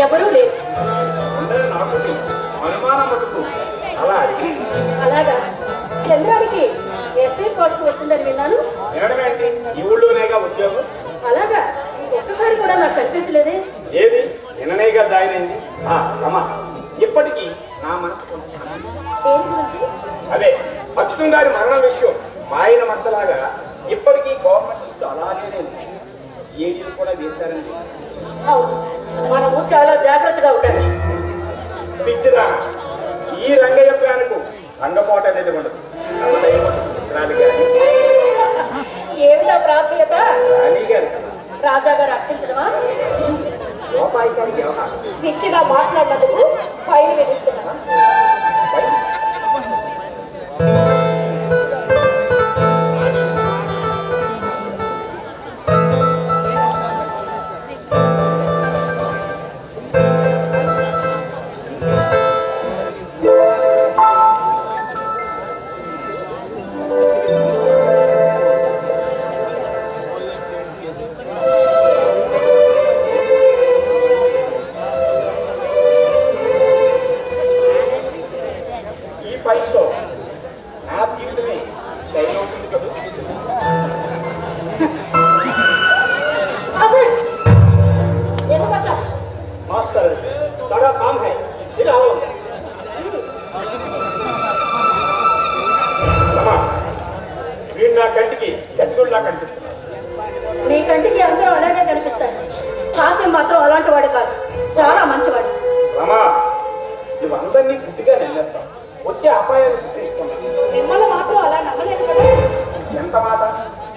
ఎవరూ లేదు. అలాగా చంద్రానికి ఎస్ఐ పోస్ట్ వచ్చిందని విన్నాను. ఈ ఊళ్ళోనేగా ఉద్యోగం. అలాగా ఒక్కసారి కూడా నాకు కనిపించలేదే. ఏది నిన్ననేగా జాయిన్ అయింది. అమ్మా ఇప్పటికీ నా మనసు దేని గురించి? అదే అచ్యుతం గారి మరణం విషయం ఆయన మచ్చలాగా ఇప్పటికీ గవర్నమెంట్ అలాగే సిఐడీలు కూడా వేశారండి. అవును, మనము చాలా జాగ్రత్తగా ఉండాలి. పిచ్చిదా, ఈ రంగయ్య ప్లాన్కు రంగపోట అనేది ఉండదు. ఏమిటా ప్రాధాన్యత? రాణి గారు కదా, రాజా గారు అర్చించడమా? లోపాయికారి వ్యవహారం. పిచ్చిగా మాట్లాడినందుకు ఫైన్ విధిస్తున్నా. మీ కంటికి అందరూ అలాగే కనిపిస్తారు. హాస్యం మాత్రం అలాంటి వాడు కాదు, చాలా మంచివాడు. రమా, నువ్వు అందరినీ గుడ్డిగా నమ్మేస్తావు. వచ్చే అపాయాలు గుర్తించుకున్నావు. మిమ్మల్ని మాత్రం అలా నమ్మలేదు కదా. ఎంత మాట!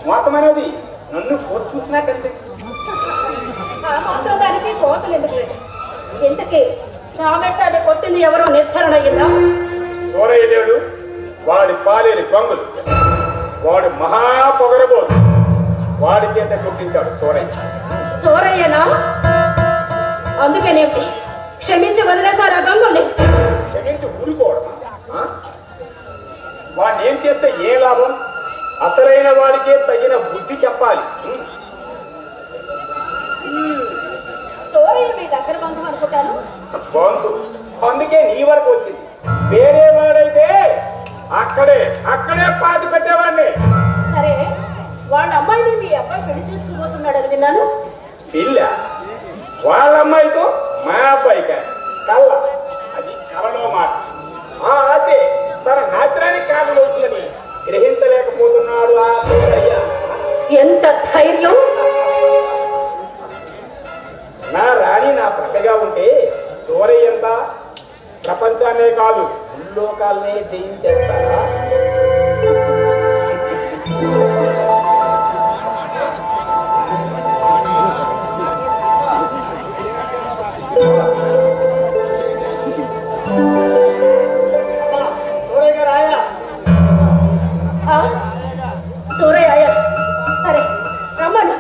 మోసం అనేది నన్ను కోసి చూసినా కనిపించింది. ఆ మాత్రం దానికి కోతలు ఎందుకు లేదు? ఇంతకీ రామేశాన్ని కొట్టింది ఎవరో నిర్ధారణ అయ్యిందా? సూరయ్యదేవుడు, వాడి పాలేని గొంగులు, వాడు మహా పొగరబోదు. వాడి చేత కొట్టించాడు సూరయ్య. సూరయ్యనా? అందుకేనేమిటి క్షమించి వదిలేశారు ఆ గంగుల్ని? క్షమించి ఊరుకోవడమా? వాడిని ఏం చేస్తే ఏ లాభం? అసలైన వాడికే తగిన బుద్ధి చెప్పాలి. సూరయ్య మీ దగ్గర బంధం అనుకుంటాను. బంధు, అందుకే నీ వరకు వచ్చింది. వేరే వాడైతే అక్కడే పాతి పెట్టేవాడిని. సరే, వాళ్ళ అమ్మాయిని మీ అబ్బాయి పెళ్లి చేసుకుపోతున్నాడని విన్నాను. పిల్ల వాళ్ళ అమ్మాయితో మా అబ్బాయికి కళ్ళ, అది కలలో మాట. ఆ ఆశే తన నాశనానికి కారణమవుతుందని గ్రహించలేకపోతున్నాడు ఆ సూరయ్య. ఎంత ధైర్యం! నా రాణి నా ప్రక్కగా ఉంటే సూరయ్య ఎంత ప్రపంచాన్నే కాదు భూలోకాలనే జయించేస్తారా? సూరయ్య ఆయా, సరే రమ్మను.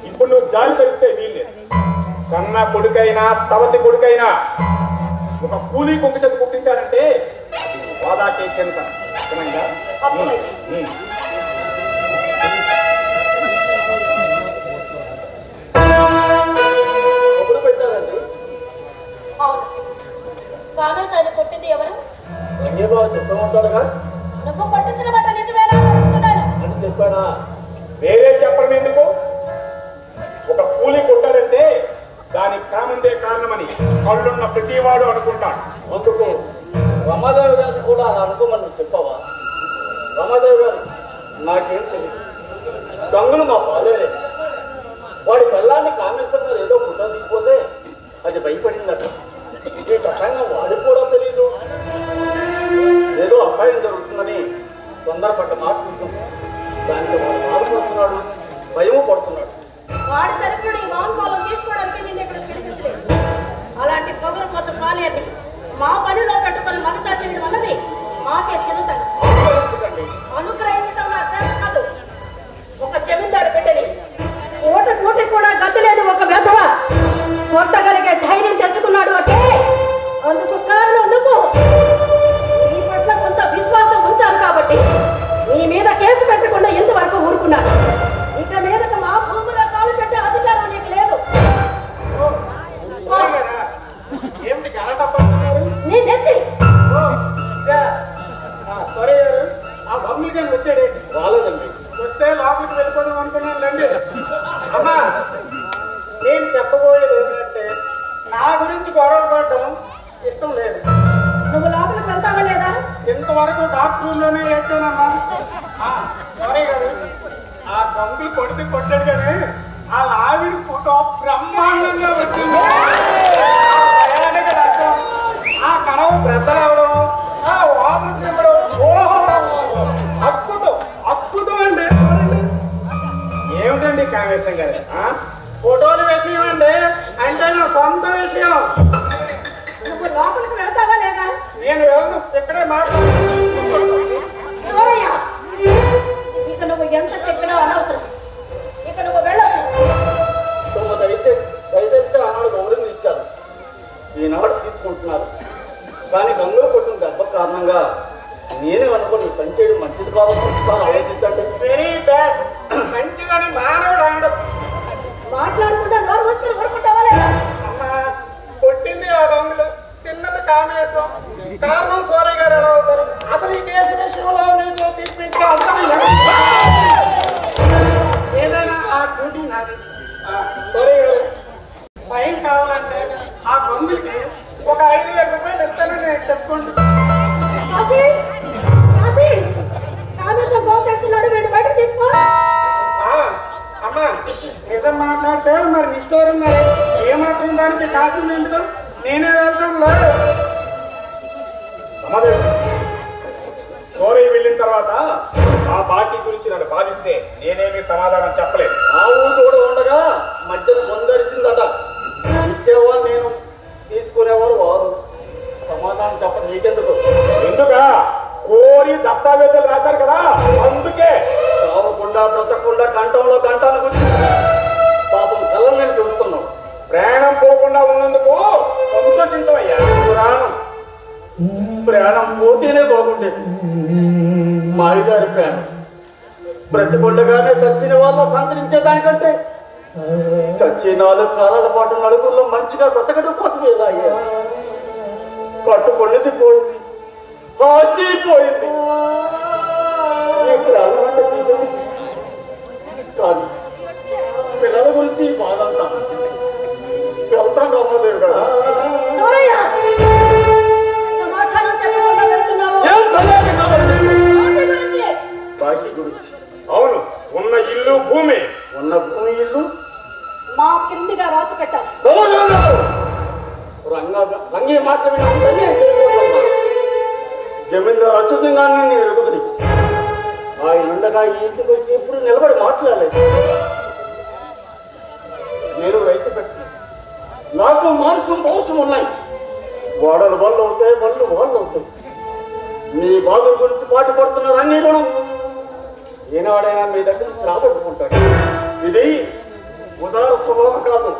ఇప్పుడు నువ్వు జాలి తరిస్తే వీల్లేదు. కన్న కొడుకైనా సవతి కొడుకైనా ఒక కూలీ కుక్క చేత కుట్టించాడంటే వాదాకే చెంత. అర్థమైందా? ఎప్పుడు పెట్టారండి? కామేశాన్ని కొట్టింది ఎవరు? రంగబాబు చెప్పమంటాడుగా. నువ్వు కొట్టించిన మాట నిజమేనా అడుగుతున్నాను. అని చెప్పాడా? వేరే చెప్పడం ఎందుకు? ఒక కూలి కొట్టాడంటే దానికి కామందే కారణమని కళ్ళున్న ప్రతివాడు అనుకుంటాడు. అందుకు రమాదేవి గారిని కూడా అలా అనుకోమని చెప్పావా? రమాదేవి గారు నాకేం తెలియదు, దొంగలు మా పాలేరే. వాడి పిల్లాన్ని కామేశ్వరం గారు ఏదో గుడ్డ దిగిపోతే అది భయపడిందట. ఈ కట్టంగా వాడికి కూడా తెలియదు. ఏదో అపాయం జరుగుతుందని తొందరపడ్డ మాట చూసాం. దానికి వాడు బాధపడుతున్నాడు, భయము పడుతున్నాడు. వాడి తరపున ఈ వాంగ్మూలం తీసుకోవడానికి నేను ఇక్కడ పిలిపించలేదు. అలాంటి పొగరు కొత్త పాలేని మా పనిలో పెట్టుకుని మగతా చేయడం అన్నది మాకే చిన్నతనం. అనుగ్రహించడం నా శాఖ కాదు. ఒక జమీందారు బిడ్డని పూట కూడా గట్టలేని ఒక వెధవ కొట్టగలిగే ధైర్యం తెచ్చుకున్నాడు అంటే అందుకు కారణం నువ్వు. నీ పట్ల కొంత విశ్వాసం ఉంచాను కాబట్టి నీ మీద కేసు పెట్టకుండా ఇంతవరకు ఊరుకున్నాను. ఇక మీదట మా భూమిలో కాలు పెట్టే అధికారం నీకు లేదు. నీ నెత్తి సరే ఆ బొమ్మకి వచ్చాడేంటి? రాలేదండి. వస్తే లోపలికి వెళ్ళిపోదాం అనుకున్నాను రండి. అమ్మా నేను చెప్పబోయేది ఏంటంటే నా గురించి గొడవ పడడం ఇష్టం లేదు. నువ్వు లోపలికి వెళ్తావా లేదా? ఇంతవరకు డాక్టర్ రూమ్లోనే ఏడ్చానమ్మా. సారీ గారు ఆ దొంగలు కొట్టాడు కానీ ఆ ఆవిడ ఫోటో బ్రహ్మాండంగా వచ్చింది. ఆ కడవ బ్రద్దలవడం ఆ వాపస్ ఇవ్వడం అద్భుతం అద్భుతం అండి. ఏమిటండి కామేశం గారు ఫోటోల విషయం అండి అంటే నా సొంత విషయం. నువ్వు లోపలికి వెళ్తావా లేదా? నేను వెళ్ళను, ఇక్కడే మాట్లాడుతున్నాను. ఇక నువ్వు ఎంత చెప్పినా అనవసరం. ఇక నువ్వు వెళ్ళొచ్చు. దయచేసి ఆనాడు గౌరవం ఇచ్చారు, ఈనాడు తీసుకుంటున్నారు. కానీ గంగులు కొట్టిన దెబ్బ కారణంగా నేనే అనుకుని పని చేయడం మంచిది కాదు. ఒకసారి ఆలోచించండి. Very bad. మంచిదని మానవుడు అనడం. మాట్లాడుకుంటా నోరు మూసుకొని ఊరుకుంటావా లేదా? అమ్మా కొట్టింది ఆ దొంగలు, తిన్నది కామేశం. కారణం సోరయ్య గారు ఎలా అవుతారు? అసలు ఈ కేసు విషయంలో నేను తీర్పించే అందరూ ఏదైనా ఆ డ్యూటీ నాది. సోరయ్య గారు ఫైన్ కావాలంటే ఆ దొంగలకి ఒక 5,000 రూపాయలు ఇస్తానని నేను చెప్పుకోండి. కామేశం గోల్ చేస్తున్నాడు, వీడు బయటకు తీసుకో. అమ్మా నిజం మాట్లాడితే మరి నిష్ఠూరం మరి ఏమాత్రం దానికి కాసు నిండుతో నేనే వెళ్తాను. సోరయ్య వెళ్ళిన తర్వాత ఆ బాకీ గురించి నన్ను బాధిస్తే నేనేమి సమాధానం చెప్పలేదు. ఆ ఊరు కూడా ఉండగా మధ్యన ముందరిచిందట. ఇచ్చేవారు నేను, తీసుకునేవారు వారు. సమాధానం చెప్ప నీకెందుకు? ఎందుకా కోరి దస్తావేజులు రాశారు కదా అందుకే. చావకుండా బ్రతకకుండా కంఠంలో గంటను గురించి పాపం కళ్ళ మీద చూస్తున్నాం. ప్రాణం పోకుండా ఉన్నందుకు సంతోషించవయ్యా. ప్రాణం పోతేనే బాగుండేది. మా అయ్యగారి ప్రాణం బ్రతికొండగానే చచ్చిన వాళ్ళ సంతరించేదానికంటే చచ్చి 4 కాలాల పాటు నలుగురిలో మంచిగా బ్రతకడం కోసం ఏదో అయ్యా. కట్టుకున్నది పోయింది, ఆస్తి పోయింది, ఈ ప్రాణం అంటే కానీ పిల్లల గురించి బాధ అంతా. వెళ్తాం రామాదేవి గారు. సమాధానం చెప్పకుండా వెళ్తున్నావు. బాకీ గురించి. అవును, ఉన్న ఇల్లు భూమి. ఉన్న భూమి ఇల్లు మా కిందిగా రాసి పెట్టాలి. రంగే మాత్రమే జమీందారు అచ్యుతంగా నేను ఎరుగుతుంది. ఆయన ఉండగా ఈ ఇంటికి వచ్చి ఎప్పుడు నిలబడి మాట్లాడలేదు. నేను రైతు పెట్టి నాకు మానసం అవసరం ఉన్నాయి. వాడలు వాళ్ళు అవుతాయి, వాళ్ళు అవుతాయి. మీ బాబుల గురించి పాటు పడుతున్న రంగే రుణం ఏనాడైనా మీ దగ్గర నుంచి రాబట్టుకుంటాడు. ఇది ఉదార స్వభావం కాదు.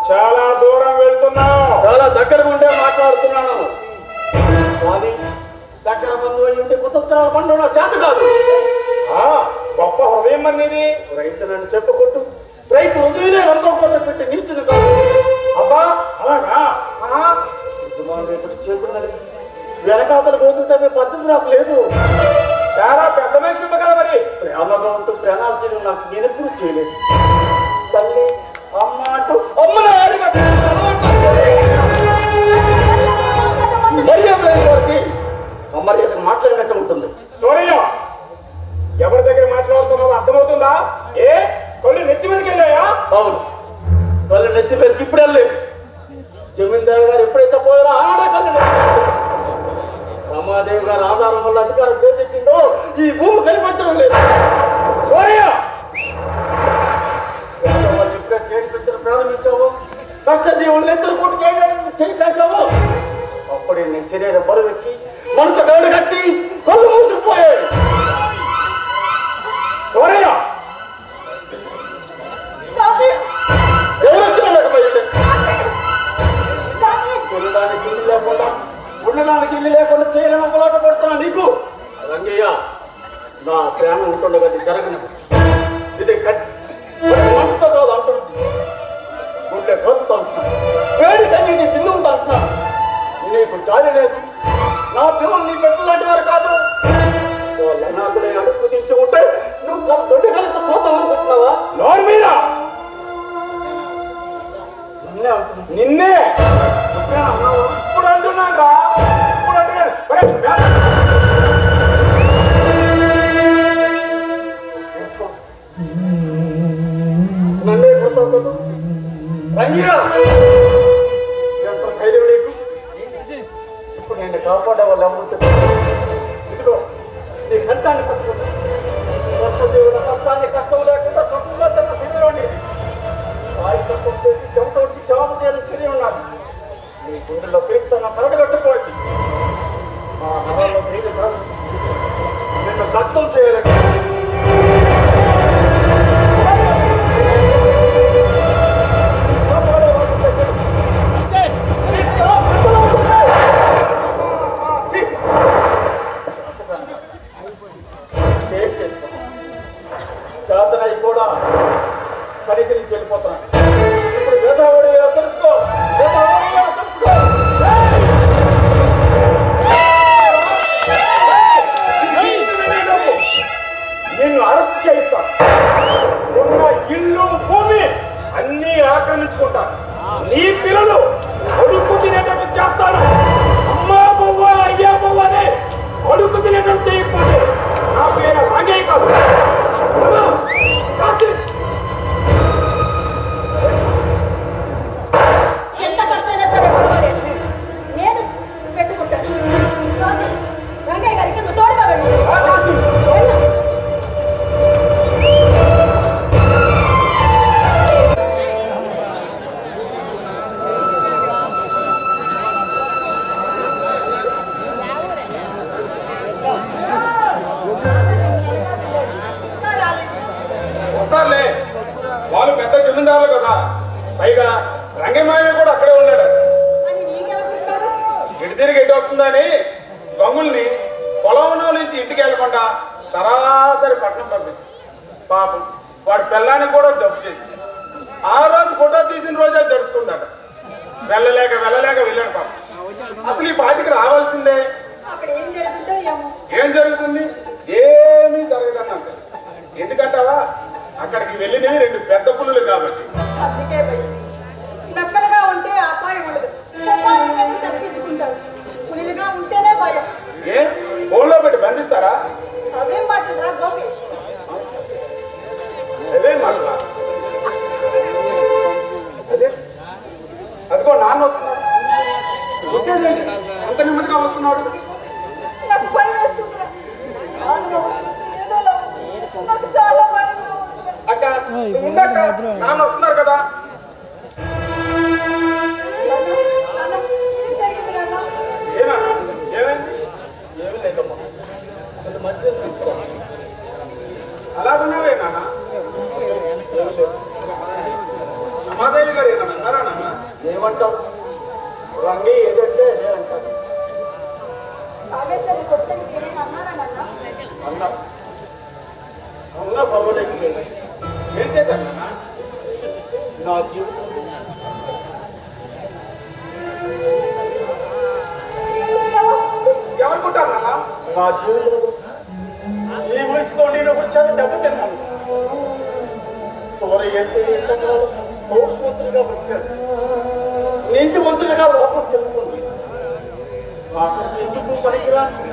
చాలా దూరం వెళ్తున్నావు. చాలా దగ్గరగా ఉండే మాట్లాడుతున్నాను. కానీ దగ్గర బంధువు అయ్యి ఉండే కుతంత్రాల పండు నా చేత కాదు. గొప్ప హృదయం అనేది. రైతు నన్ను చెప్పుకుంటూ రైతు హృదయనే రంపకోట పెట్టి నీచును కాదు. అబ్బా అలాగా? ఇప్పుడు చేతులు నడిపి వెనకాతలు పోతుంటే పద్ధతి నాకు లేదు. చాలా పెద్ద మనిషి కదా మరి. ప్రేమగా ఉంటూ ప్రాణాలు చేయడం నాకు నేనెప్పుడు చేయలేదు. తల్లి అమ్మ అంటూ అమ్మని మర్యాద మాట్లాడినట్టు ఉంటుంది. సోరయ్య ఎవరి దగ్గర మాట్లాడుతున్నావో అర్థమవుతుందా? ఏ కళ్ళు నెత్తి మీదకి వెళ్ళాయా? అవును, కళ్ళు నెత్తి మీదకి ఇప్పుడు వెళ్ళలేదు. జమీందారు గారు ఎప్పుడైతే పోయారో ఆనాడే కళ్ళు రమాదేవి గారి ఆధారం వల్ల అధికారం చేతికిందో ఈ భూమి కనిపించడం లేదు. సోరయ్య వాళ్ళు ఇద్దరు కొట్టుకు చేయి చాచావు అప్పుడే నీ శరీర బరువెక్కి మనసు వేడు కట్టి కళ్ళు మూసుకుపోయాడు. ఎవరు వచ్చినా తినడానికి ఇల్లు లేకుండా ఉండడానికి ఇల్లు లేకుండా చేయలేని ఒకలాట పడుతున్నా నీకు. రంగయ్య నా ప్రేమ ఉంటుండగా జరగను. ఇది మంటతో కాదు అంటున్నది, గుండె కోతుతో అంటున్నాను, వేడి కన్నీ పిల్లలతో అంటున్నాను. నీకు జాలి లేదు. నా పిల్లలు నీ పెట్టలాంటి వారు కాదు. వాళ్ళ అనాథులే అడుగు తింటూ ఉంటే నువ్వు దొడ్డి కలిసి చూద్దాం అనుకుంటున్నావా? నోరు మీద నిన్నే అంటున్నా. నిన్నే ఇప్పుడు అంటున్నాను రా, ఇప్పుడు అంటున్నాను. నన్నే కొడతావు కదా రంగిరా, ఎంత ధైర్యం నీకు? ఇప్పుడు నిన్ను కాపాడే వాళ్ళు ఎవరు? ఇదిగో నీ కంటాన్ని పట్టుకుంటా. కష్టదేవుల కష్టాన్ని కష్టం లేకుండా సుఖంగా తన శరీరం ఉండేది. వాయి కష్టం చేసి చెమట వచ్చి చావు చేయని శరీరం ఉన్నది. నీ గుండెల్లో పెరుగుతున్న కరగట్టుకోవాలి. మా నగరంలో నీళ్ళు ప్రవహించింది. నిన్ను దత్తం చేయలేదు. చేతనై కూడా పనికి నుంచి వెళ్ళిపోతున్నాను. ఇప్పుడు వేదవాడు తెలుసుకో, తెలుసుకో. నిన్ను అరెస్ట్ చేయిస్తాను. ఉన్న ఇల్లు భూమి అన్నీ ఆక్రమించుకుంటాను. నీ పిల్లలు అడుగు తినేటట్టు చేస్తాను. అమ్మా బొవ్వ అయ్యా బొవ్వ అని అడుగు తినేటట్టు చేయకపోతే నా పేరు రంగయ్య కాదు. ఎంత ఖర్చైనా సరే పర్వాలేదు, నేను పెట్టుకుంటాను. రంగయ్య గారికి నువ్వు తోడుగా వెళ్ళు. వస్తారులే, వాళ్ళు పెద్ద జమీందారులు కదా. పైగా రంగమాయ కూడా అక్కడే ఉన్నాడు. ఇటు తిరిగి ఎటు వస్తుందని గంగుల్ని పొలంలో నుంచి ఇంటికి వెళ్ళకుండా సరాసరి పట్టణం పంపించు. పాపం వాడి పిల్లాన్ని కూడా జబ్బు చేసింది. ఆ రోజు ఫోటో తీసిన రోజే జడుచుకుందాట. వెళ్ళలేక వెళ్ళాడు పాపం. అసలు ఈ పార్టీకి రావాల్సిందే. ఏం జరుగుతుంది? ఏమీ జరగదన్నా. ఎందుకంటావా? అక్కడికి వెళ్ళినవి రెండు పెద్ద పులులు కాబట్టి. అందుకే భయం. నక్కలుగా ఉంటే అపాయం ఉండదు, ఉపాయం మీద తప్పించుకుంటారు. పులిగా ఉంటేనే భయం. ఏ ఫోన్లో పెట్టి బంధిస్తారా? అవేం మాట్లాడరా గోపి? అదేం మాట్లా అదే అదిగో నాన్న వస్తున్నాడు. వచ్చేదేంటి అంత నెమ్మదిగా వస్తున్నాడు? నాకు భయం వేస్తుందిరా. నాకు చాలా భయంగా ఉంది. అక్క ఉండక్క, నాన్న వస్తున్నారు కదా. ఏం జరిగింది నాన్న? ఏనా ఏమైంది? ఏమి లేదమ్మా, కొంత మంచిగా తీసుకో. అలాగున్నావే నాన్న. రమాదేవి గారు ఏమన్నా అన్నారా నాన్న? ఏమంటారు? రంగి ఏదంటే అదే అంటారు. కావేశ్వరి కొట్టడానికి ఏమైనా అన్నారా నాన్న? అన్నా పర్వాలేదు. ఏం చేశారు నాన్న? నా జీవితం ఎవరు కొట్టారు నాన్న? నా జీవితంలో ఈ వయసులో నేను ఒకటి చాలా దెబ్బతిన్నాను. సూర్య అంటే ఎంతకాలం పౌష్మంతులుగా బ్రతికాడు, నీతివంతులుగా లోపం చెప్పుకుంది. ఆఖరికి ఎందుకు పనికిరాని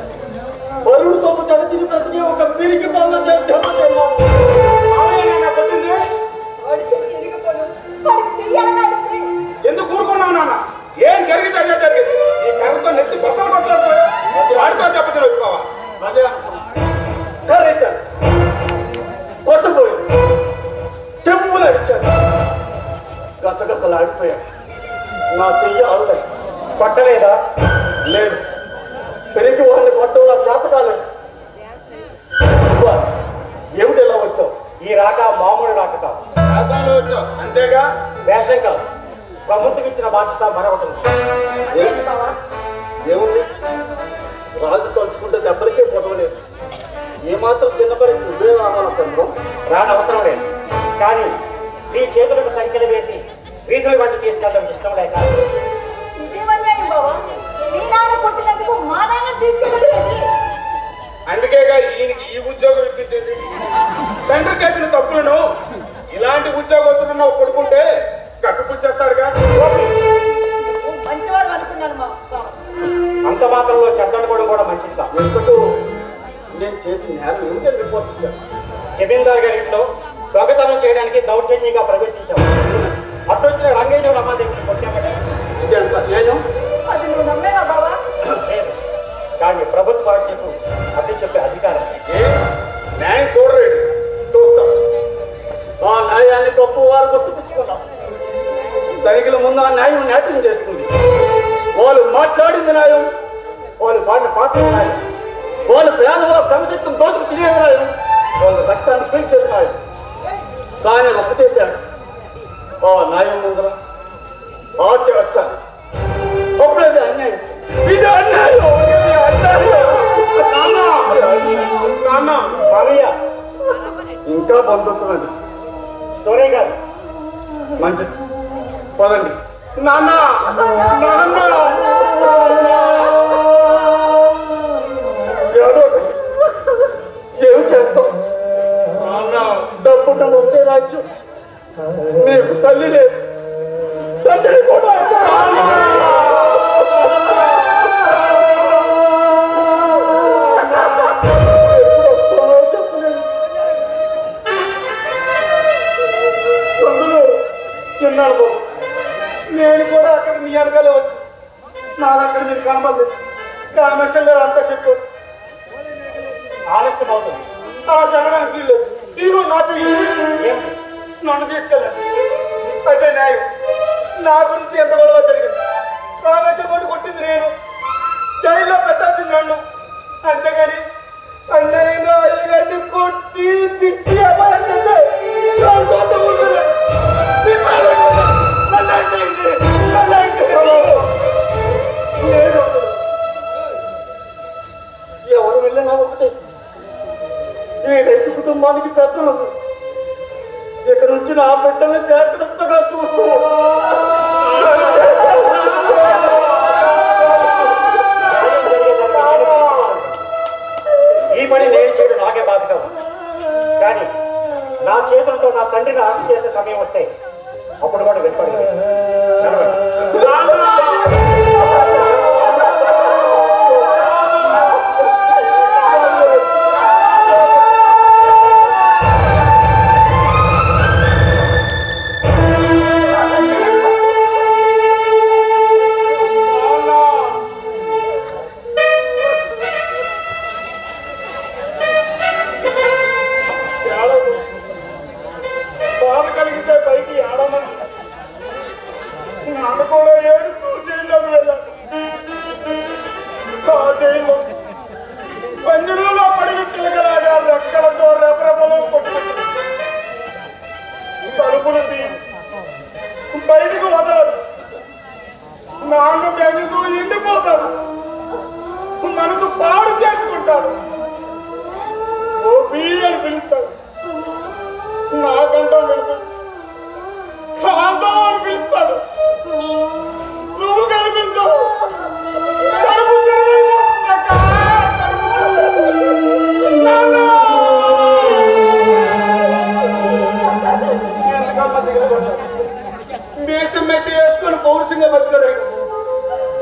వరుడు సొమ్ము తిని బ్రతికి ఒక పిరికి పనులు దెబ్బతిన్నాను. వాడి చెయ్యి ఇరిగిపోను, వాడికి చెయ్యాలంటే ఎందుకు కూరుకున్నావు నాన్న? ఏం జరిగింది అదే జరిగింది. ఈ కర్రతో నెత్తి బొత్తలు కొట్టలేకపోయా, వాడితో దెబ్బతిని వచ్చుకోవా? అదే కరెక్ట్ కొట్టపోయి తెమ్ములు అడిచాడు. గసగసలు ఆడిపోయాడు. నా చెయ్యి ఆడలేదు. కొట్టలేదా? లేదు. పెరిగి వాళ్ళని కొట్టడం నా చేత కాలేదు. ఏమిటి ఎలా వచ్చావు? ఈ రాక మామూలు రాక కాదు. వేసంలో వచ్చావు అంతేగా? వేషం కాదు, ప్రభుత్వం ఇచ్చిన బాధ్యత మరొకటి. ఏముంది? రాజు తలుచుకుంటే దెబ్బలకే పొడవలేదు. ఏమాత్రం చిన్నపడి నువ్వే రావాల చంద్రం? రానవసరం లేదు, కానీ నీ చేతులకు సంఖ్యలు వేసి వీధుల వంటి తీసుకెళ్ళడం ఇష్టం లేక. ఇదేమన్యాయం బావా? మీ నాన్న కొట్టినందుకు మా నాన్న తీసుకెళ్ళండి. అందుకేగా ఈయనకి ఈ ఉద్యోగం ఇప్పించింది. తండ్రి చేసిన తప్పులను ఇలాంటి ఉద్యోగస్తులను నువ్వు కొడుకుంటే కట్టుపుచ్చేస్తాడుగా. మంచివాడు అనుకున్నాను మా బావ. అంత మాత్రంలో చెడ్డనుకోవడం కూడా మంచిది కాదు. ఎందుకు నేను చేసిన నేరం ఏమిటని రిపోర్ట్ ఇచ్చాను. జమీందార్ గారి ఇంట్లో దొంగతనం చేయడానికి దౌర్జన్యంగా ప్రవేశించాము. అట్టొచ్చిన రంగయ్య రమాదేవిని కొట్టామట. ఇది అంత న్యాయం? అది నువ్వు నమ్మేవా బావా? లేదు, కానీ ప్రభుత్వ బాధ్యతకు అడ్డు చెప్పే అధికారం. న్యాయం చూడలేడు, చూస్తాం. ఆ న్యాయాన్ని గొప్ప వారు గుర్తుపుచ్చుకున్నాం. తనిఖీల ముందు ఆ న్యాయం నాట్యం చేస్తుంది. వాళ్ళు మాట్లాడింది న్యాయం, వాళ్ళు పాడిన పాటలు న్యాయం, వాళ్ళు పేదవాళ్ళ సంశక్తిని దోచుకు తిరిగేది న్యాయం, వాళ్ళ రక్తాన్ని పీల్చేది న్యాయం. కానీ ఒకటే తేడా, ఆ న్యాయం ముందర ఆచరించాలి. అప్పుడేది అన్యాయం. ఇది అన్యాయం, ఇది అన్యాయం. మామయ్య ఇంకా బంధుత్వది. సూర్య గారు మంచిది, పదండి. నాన్న ఏం చేస్తాం? డబ్బుట ఒకే రాజ్యం. నీకు తల్లి లేదు, తండ్రి కూడా. నేను కూడా అక్కడ మీ వెనకాలే వచ్చి నాకు అక్కడ మీరు కనబడలేదు. కామేశ్వర గారు అంతా చెప్పారు. ఆలస్యం అవుతుంది, అలా జరగడానికి వీల్లేదు. ఇదిగో నా చెయ్యి, నన్ను తీసుకెళ్ళండి. అయితే న్యాయం. నా గురించి ఎంత గొడవ జరిగింది. కామేశ్వర గారు కొట్టింది నేను, జైల్లో పెట్టాల్సింది నన్ను. అంతేగాని అన్నయ్యగా అయ్యగారిని కొట్టి తిట్టి అపహరించే ఎవరు వెళ్ళినా ఒకటే. ఈ రైతు కుటుంబానికి పెద్దలు. ఇక నుంచి నా బిడ్డల్ని జాగ్రత్తగా చూస్తూ ఈ పని నేను చేయడం నాకే బాధ కాదు, కానీ నా చేతులతో నా తండ్రిని ఆశ చేసే సమయం వస్తే అప్పుడు కూడా వెనుపడి పంజరంలో పడిన చిలకలాగా రెక్కలతో రెపరెపలు కొట్టుకుంటుంది. తలుపులు బయటకు వదలరు. నాన్న బెంగుతూ ఎండిపోతాడు, మనసు పాడు చేసుకుంటాడు. ఓ బియ్యని పిలుస్తాడు, నాకంటూ వినిపిస్తాడు. కాంతం అని పిలుస్తాడు, నువ్వు కనిపించవు. కడుపు మేసం మెసి వేసుకొని పౌరుషంగా బతకలేడు.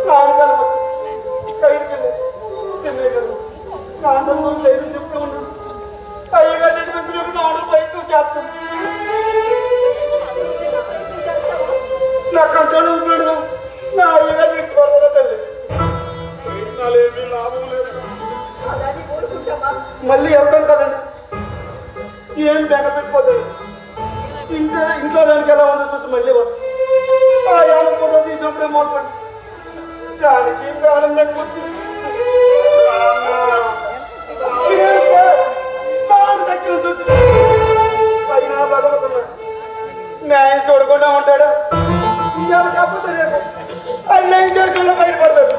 ప్రాణకాలం వచ్చి ఖైదుకెళ్ళి చెన్నై గారు కాంతంతో ధైర్యం చెప్తూ ఉన్నాడు. అయ్యగారు నీటి మంత్రులకు నాడు ప్రయత్నం చేస్తాం. నా కంట్రోల్ ఉన్నాడు. నా అయ్యగారు నిడిచిపడతారా తల్లి? ప్రయత్నాలేమీ లాభం లేదు. మళ్ళీ వెళ్తాను కదండి, ఏం బెనపెట్టిపోతుంది. ఇంట్లో దానికి ఎలా ఉందో చూసి మళ్ళీ ఆ యాల ఫోటో తీసినప్పుడే మోపండి దానికి ప్రాణం నడిపొచ్చింది. తెచ్చిన దుడ్డు పైన భగవంతుడు న్యాయం చూడకుండా ఉంటాడా? ఇవాళ కాకపోతే రేపు అన్యాయం చేసిన బయటపడతాడు.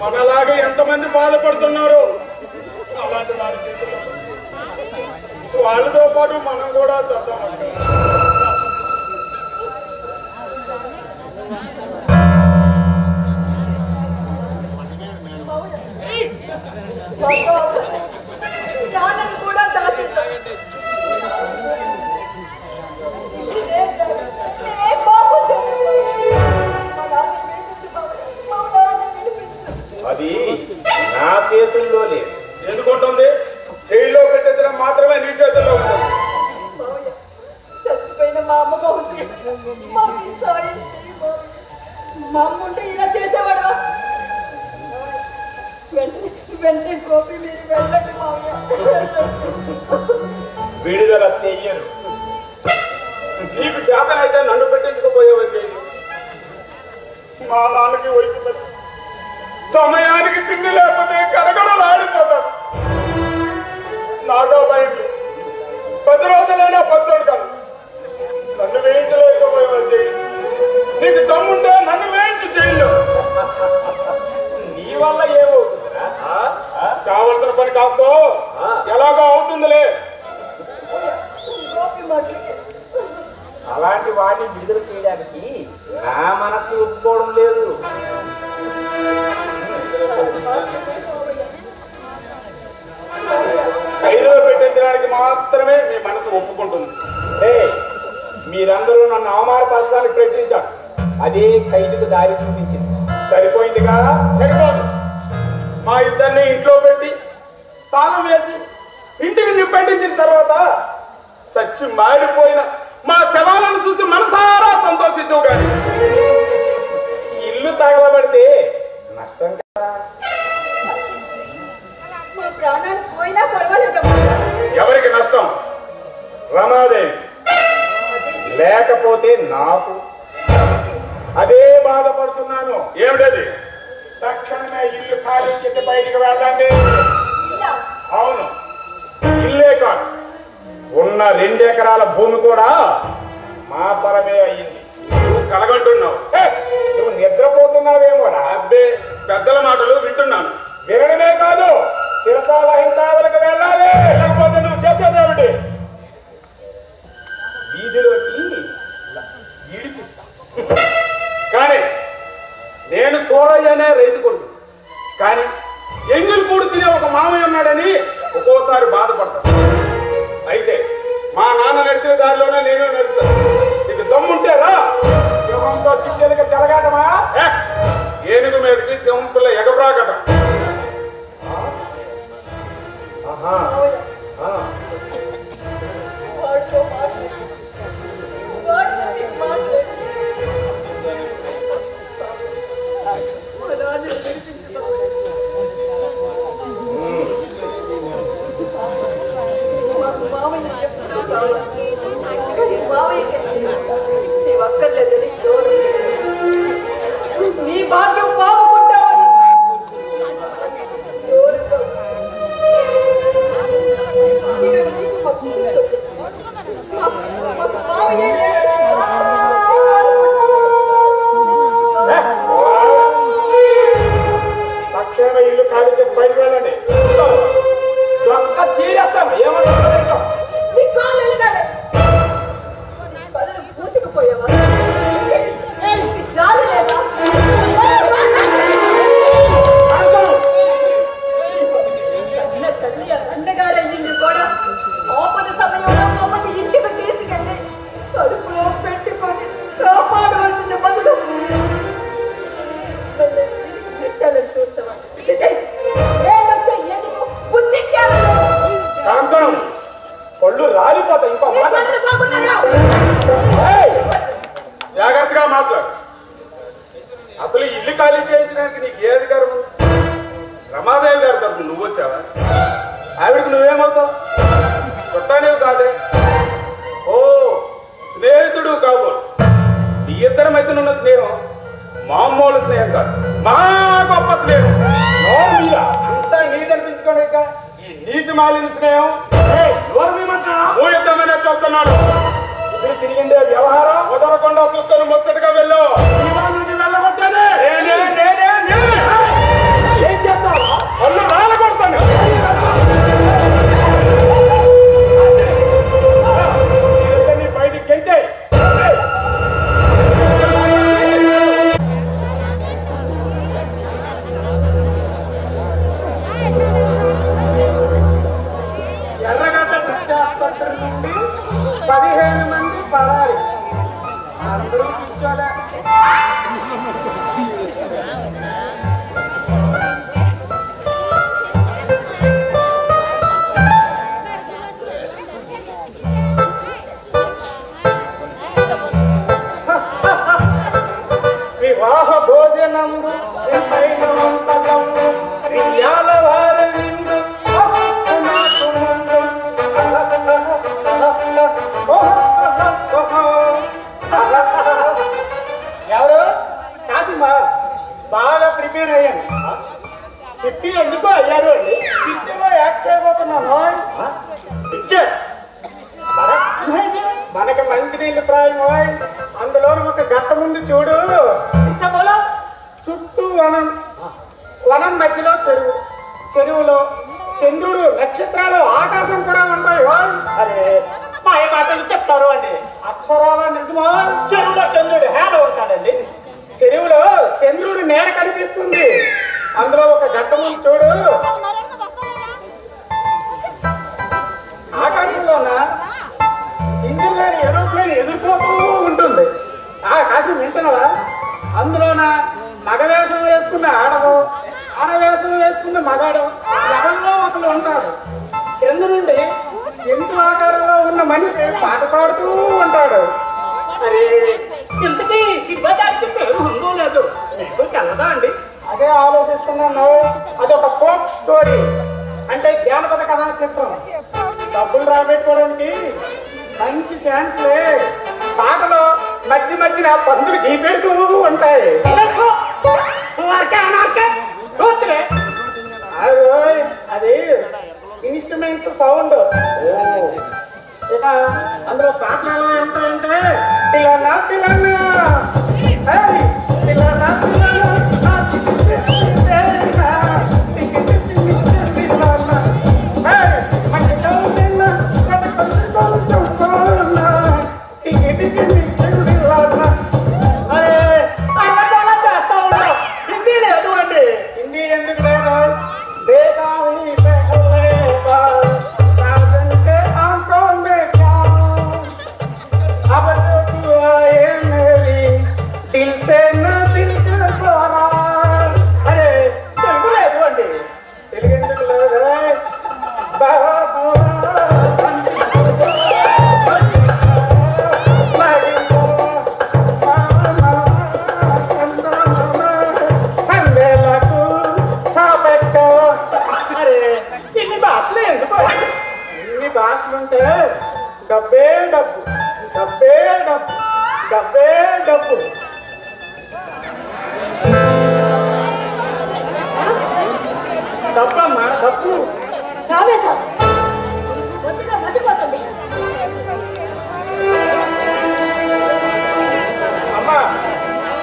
మనలాగా ఎంతమంది బాధపడుతున్నారు అలాంటి వారి చేతుల్లో వాళ్ళతో పాటు మనం కూడా చద్దామంటారు. నాన్నని కూడా దాచేశాను. అది నా చేతుల్లో లేదు. ఎందుకుంటుంది? జైల్లో పెట్టించడం మాత్రమే నీ చేతుల్లో ఉంటుంది. చచ్చిపోయిన మా అమ్మ బాబు చూసి మమ్మీ సాయం చెయ్యి బాబు. మా అమ్మ ఉంటే ఇలా చేసేవాడు. వెంటనే గోపి మీరు వెళ్ళండి మామయ్య. విడుదల చెయ్యను. నీకు చేతనైతే నన్ను పెట్టించకపోయేవా చెయ్యి. మా నాన్నకి వయసు పెద్ద. సమయానికి తిండి లేకపోతే గడగడలాడిపోతాడు. నాతో భయం 10 రోజులైనా పస్తాడు కాదు. నన్ను వేయించలేకపోయేవా చెయ్యి. నీకు దమ్ముంటే నన్ను వేయించు చెయ్యి. నీ వల్ల ఏమవుతుందిరా? కావలసిన పని కాస్తో ఎలాగో అవుతుందిలే. అలాంటి వాటిని విడుదల చేయడానికి నా మనసు ఒప్పుకోవడం లేదు. ఖైదులో పెట్టించడానికి మాత్రమే మీ మనసు ఒప్పుకుంటుంది. మీరందరూ నన్ను అవమానపరచడానికి ప్రయత్నించారు. అదే ఖైదుకు దారి చూపించింది. సరిపోయిందిగా? సరిపోదు. మా ఇద్దరిని ఇంట్లో పెట్టి తాళం వేసి ఇంటికి నిప్పంటించిన తర్వాత చచ్చి మాడిపోయిన మా శవాలను చూసి మనసారా సంతోషిద్దు. కానీ ఇల్లు తగలబడితే నష్టం కదా. మా ప్రాణాలు పోయినా పర్వాలేదు. ఎవరికి నష్టం? రమాదేవి. లేకపోతే నాకు. అదే బాధపడుతున్నాను. ఏమిటది? తక్షణమే ఇల్లు ఖాళీ చేసి బయటికి వెళ్ళండి. అవును, ఇల్లే కాదు, ఉన్న 2 ఎకరాల భూమి కూడా మా పరమే అయ్యింది. నువ్వు కలగంటున్నావు. నువ్వు నిద్రపోతున్నావేమోరా? అబ్బే, పెద్దల మాటలు వింటున్నాను. వినడమే కాదు, శిరసా వహించాలకు వెళ్ళాలి. లేకపోతే నువ్వు చేసేదేమిటి? వీధిలోకి ఈడిపిస్తా. కానీ నేను సూరయ్య అనే రైతు కొడుకు. కానీ ఎంగిల్ కూడు తినే ఒక మామయ్య ఉన్నాడని ఒక్కోసారి బాధపడతాను. అయితే మా నాన్న నడిచిన దారిలోనే నేను నడుస్తాను. నీకు దమ్ముంటే రా. సింహంతో చిట్టెలుగా చెలగాటమా? ఏనుగు మీదకి సింహం పిల్ల ఎగబ్రాకటం. మావయ్యకి ఇద్దరి మధ్యన ఉన్న స్నేహం మామూలు స్నేహం కాదు, మహా గొప్ప స్నేహం. అంతా నీతి అనిపించుకోలేక ఈ నీతి మాలిన స్నేహం యుద్ధమైనా చూస్తున్నాను. ఇప్పుడు తిరిగిండే వ్యవహారం కుదరకుండా చూసుకొని ముచ్చటగా వెళ్ళు. వెళ్ళగొట్టేది ఏం చేస్తావా? అల్లు రాలగొడతాను. బయటికి వెళ్తే ఎర్రగడ్డ పిచ్చాసుపత్రి నుండి 15 మంది పరారి. అందరూ పిచ్చోలే. వివాహ భోజనంబు పైన వంటకంబు విద్యాల వారి విందు ఎవరు? కాసిమా బాగా ప్రిపేర్ అయ్యాను. పిచ్చి ఎందుకు అయ్యారు అండి? పిచ్చిలో యాక్ట్ చేయబోతున్నాను. పిక్చర్ మనకి మంచినీళ్ళు ప్రాయం. అందులో ఒక గట్ట ముందు చూడు, చుట్టూ వనం, వనం మధ్యలో చెరువు, చెరువులో చంద్రుడు, నక్షత్రాలు, ఆకాశం కూడా ఉంటాయి. అరే మాయ మాటలు చెప్తారు అండి. అక్షరాల నిజమా? చెరువులో చంద్రుడు హేళ ఉంటాడండి. చెరువులో చంద్రుడు నేల కనిపిస్తుంది. అందులో ఒక గట్ట ముందు చూడు, ఆకాశంలోన ఇంజిన్ ఏరోప్లేన్ ఎదుర్కోతూ ఉంటుంది. ఆకాశం వింటున్నదా? అందులోన మగవేషం వేసుకున్న ఆడదు, ఆడవేషం వేసుకున్న మగాడు ఎవరిలో ఒకరు ఉంటారు. కింద నుండి జంతు ఆకారంలో ఉన్న మనిషి పాట పాడుతూ ఉంటాడు. అరే ఇంతకీ సినిమాకి పేరు ఉందో లేదు, మీకు తెల్లదా అండి? అదే ఆలోచిస్తున్నాను. అదొక ఫోక్ స్టోరీ, అంటే జానపద కథా చిత్రం. డబ్బులు రాబెట్టుకోవడానికి మంచి ఛాన్స్లే. పాటలో మధ్య మధ్యన పందులు గీపెడుతూ ఉంటాయి. అది ఇన్స్ట్రుమెంట్స్ సౌండ్. ఇక అందులో పాటలు ఎలా ఉంటాయంటే పిల్లనా పిల్లనా పిల్లనా చేస్తా ఉంటాం. హిందీ లేదు అండి. హిందీ ఎందుకు లేదు? అరే తెలుగు లేదు అండి. తెలుగు ఎందుకు లేదు? ఇన్ని భాషలు ఎందుకు? ఇన్ని భాషలుంటే డబ్బే డబ్బు, డబ్బే డబ్బు, డబ్బే డబ్బు. డబ్బమ్మా డబ్బు. రామేశం కొద్దిగా మతిపోతుంది. అమ్మా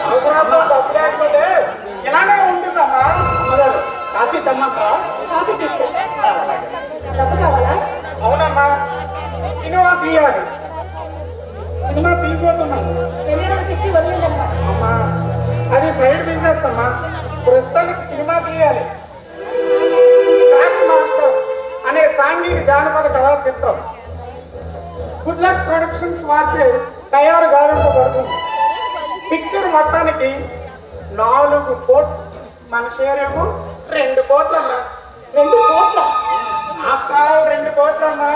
అవసరాల్లో డబ్బు లేకపోతే ఇలానే ఉంటుందమ్మా. కాఫీ తమ్మక్క. కాఫీ తీసుకో. డబ్బు కావాలా? అవునమ్మా, సినిమా తీయాలి. సినిమా తీయబోతున్నాను. శరీరానికి ఇచ్చి వదిలేదన్నమాట. అమ్మా అది సైడ్ బిజినెస్ అమ్మా. ప్రస్తుతానికి సినిమా తీయాలి. ట్రాక్ మాస్టర్ అనే సాంఘిక జానపద కథా చిత్రం గుడ్ లక్ ప్రొడక్షన్స్ వారిచే తయారు గావింపబడుతుంది. పిక్చర్ మొత్తానికి 4 కోట్లు. మన షేర్ ఏమో 2 కోట్లమ్మా. 2 కోట్ల? After all 2 కోట్లమ్మా.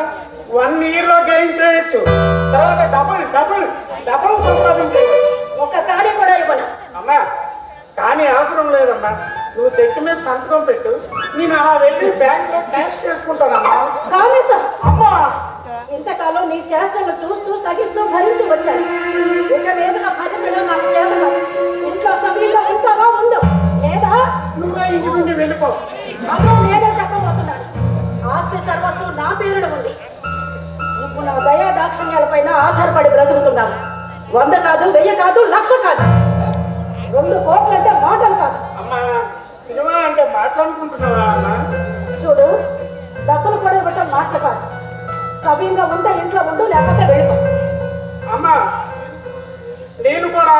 1 year లో గెయిన్ చేయొచ్చు. తర్వాత డబుల్ డబుల్ డబుల్ సంపాదించవచ్చు. ఒక కాడి కూడా ఇవ్వను. అమ్మా కానీ అవసరం లేదమ్మా. నువ్వు చెక్ మీద సంతకం పెట్టు, నేను అలా వెళ్ళి బ్యాంక్ లో క్యాష్ చేసుకుంటానమ్మా. కామేశం అమ్మా ఇంతకాలం నీ చేష్టలు చూస్తూ సహిస్తూ భరించి వచ్చాను. ఇక మీదగా భరించడం నా అనుకున్నావు? 100 కాదు, 1000 కాదు, 1,00,000 కాదు. 2 కోట్లు అంటే మాటలు కాదు. అమ్మా, సినిమా అంటే మాట్లాడుకుంటున్నావా అమ్మా? చూడు, డబ్బులు కూడా ఇవ్వటం మాటలు కాదు. సవ్యంగా ఉంటే ఇంట్లో ఉండు, లేకపోతే వెళ్ళిపో. అమ్మా, నేను కూడా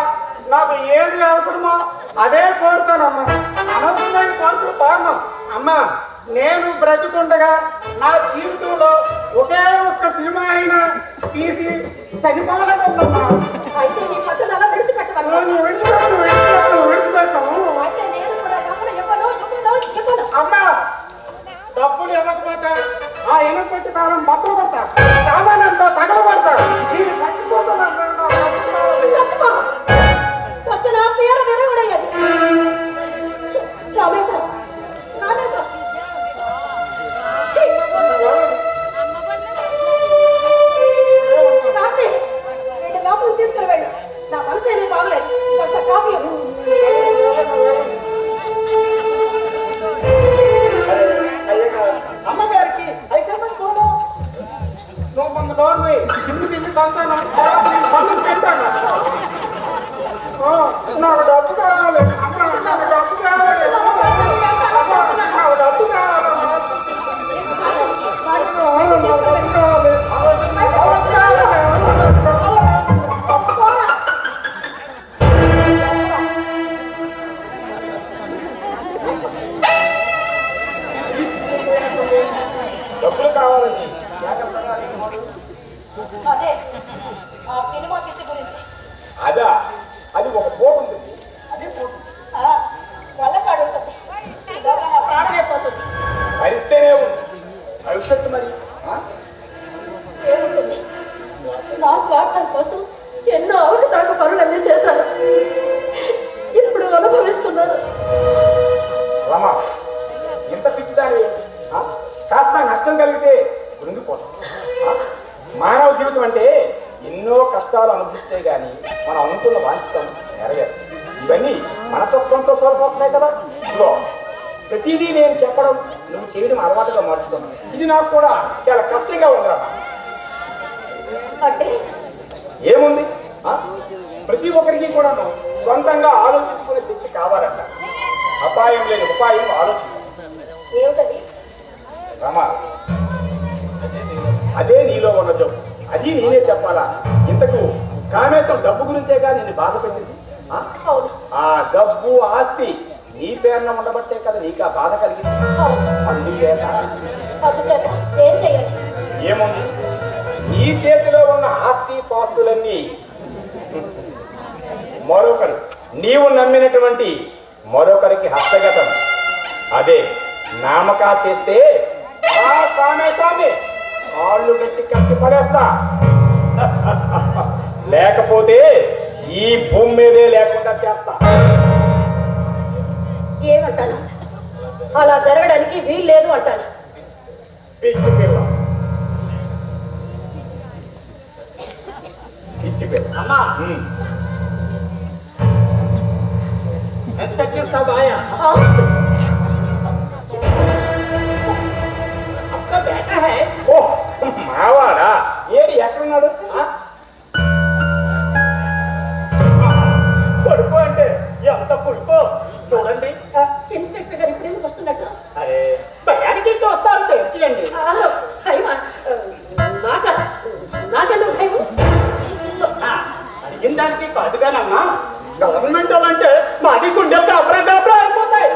నాకు ఏది అవసరమో అదే కోరుతానమ్మా. అనవసరమైన కోరికలు కారణం. అమ్మా, నేను బ్రతికుండగా నా జీవితంలో ఒకే ఒక్క సినిమా అయినా తీసి చనిపోవాలని ఉందమ్మా. అయితే నీ పట్టుదల విడిచిపెట్టవాలి. విడిచిపెట్టను. అయితే నేను కూడా డబ్బులు ఇవ్వను. అమ్మా, డబ్బులు ఇవ్వకపోతే ఆ ఇనపెట్టి కాలం బట్టలు కొడతా, సామానంతా తగలబడతా. నేను చచ్చిపోతున్నాను. చచ్చిపో. చచ్చిన పీడ విరగడయ్యేది. రామేశ్వర, కాశీ, వీటి లోపలికి తీసుకుని వెళ్ళు. నా మనసు ఏమీ బాగలేదు. కాస్త కాఫీ ఇవ్వు. అమ్మగారికి నువ్వు మన దోర్ని ఇంటికి తంటాను, తింటాను. నాకు డబ్బు కావాలి. నాకు డబ్బు కావాలి. నాకు డబ్బు కావాలి. డబ్బులు కావాలండి. అదే ఆ సినిమా పిచ్చి గురించి. అదా, అది ఒక పోటు ఉంటుంది. అదే పోటు వల్లకాడు ఉంటుంది. నా ప్రాణం అయిపోతుంది. భరిస్తేనే ఉంది భవిష్యత్తు. మరి ఏముంటుంది? నా స్వార్థం కోసం ఎన్నో అవకతవక పనులన్నీ చేశాను. ఇప్పుడు అనుభవిస్తున్నాను. రమా, ఇంత పిచ్చిదాని కాస్త నష్టం కలిగితే కృంగిపోతాం. మానవ జీవితం అంటే ఎన్నో కష్టాలు అనుభవిస్తే గాని మనం అనుకున్న వాంఛితం నెరవేరు. ఇవన్నీ మన సుఖ సంతోషాల కోసమే కదా. ఇదిగో, ప్రతిదీ నేను చెప్పడం నువ్వు చేయడం అలవాటుగా మార్చుకున్నాను. ఇది నాకు కూడా చాలా కష్టంగా ఉందిరా. అంటే ఏముంది, ప్రతి ఒక్కరికి కూడా సొంతంగా ఆలోచించుకునే శక్తి కావాలంట. అపాయం లేని ఉపాయం ఆలోచించాలి. ఏమిటది? రమా, అదే నీలో ఉన్న జబ్బు. అది నేనే చెప్పాలా? ఇంతకు కామేశ్వరం డబ్బు గురించేగా నేను బాధ పెట్టింది. ఆ డబ్బు ఆస్తి నీ పేరున ఉండబట్టే కదా నీకు ఆ బాధ కలిగింది. అందుచేత ఏం చెయ్యాలి? ఏముంది, నీ చేతిలో ఉన్న ఆస్తి పాస్తులన్నీ మరొకరు, నీవు నమ్మినటువంటి మరొకరికి హస్తగతం. అదే నామకా చేస్తే ఆ కామేశ్వరాన్ని కాళ్ళు గట్టి కట్టి పడేస్తా. లేకపోతే ఈ భూమి మీదే లేకుండా చేస్తా. ఏమంటాను? అలా జరగడానికి వీలు లేదు అంటాను. పిచ్చి పిల్ల, పిచ్చి పిల్ల. అమ్మా, इंस्पेक्टर साहब आया। आपका बेटा है? ఓ మావాడా? ఏడి ఎక్కడున్నాడు? కొడుకు అంటే ఎంత పులుకో చూడండి. ఇన్స్పెక్టర్ గారు ఇప్పుడు ఎందుకు వస్తున్నట్టు? అరే భయానికి చూస్తారు తెలియండి. నాకెందుకు భయం? అడిగిన దానికి కాదుగానమ్మా, గవర్నమెంట్ అంటే మాది గుండెలు గాబరా అయిపోతాయి.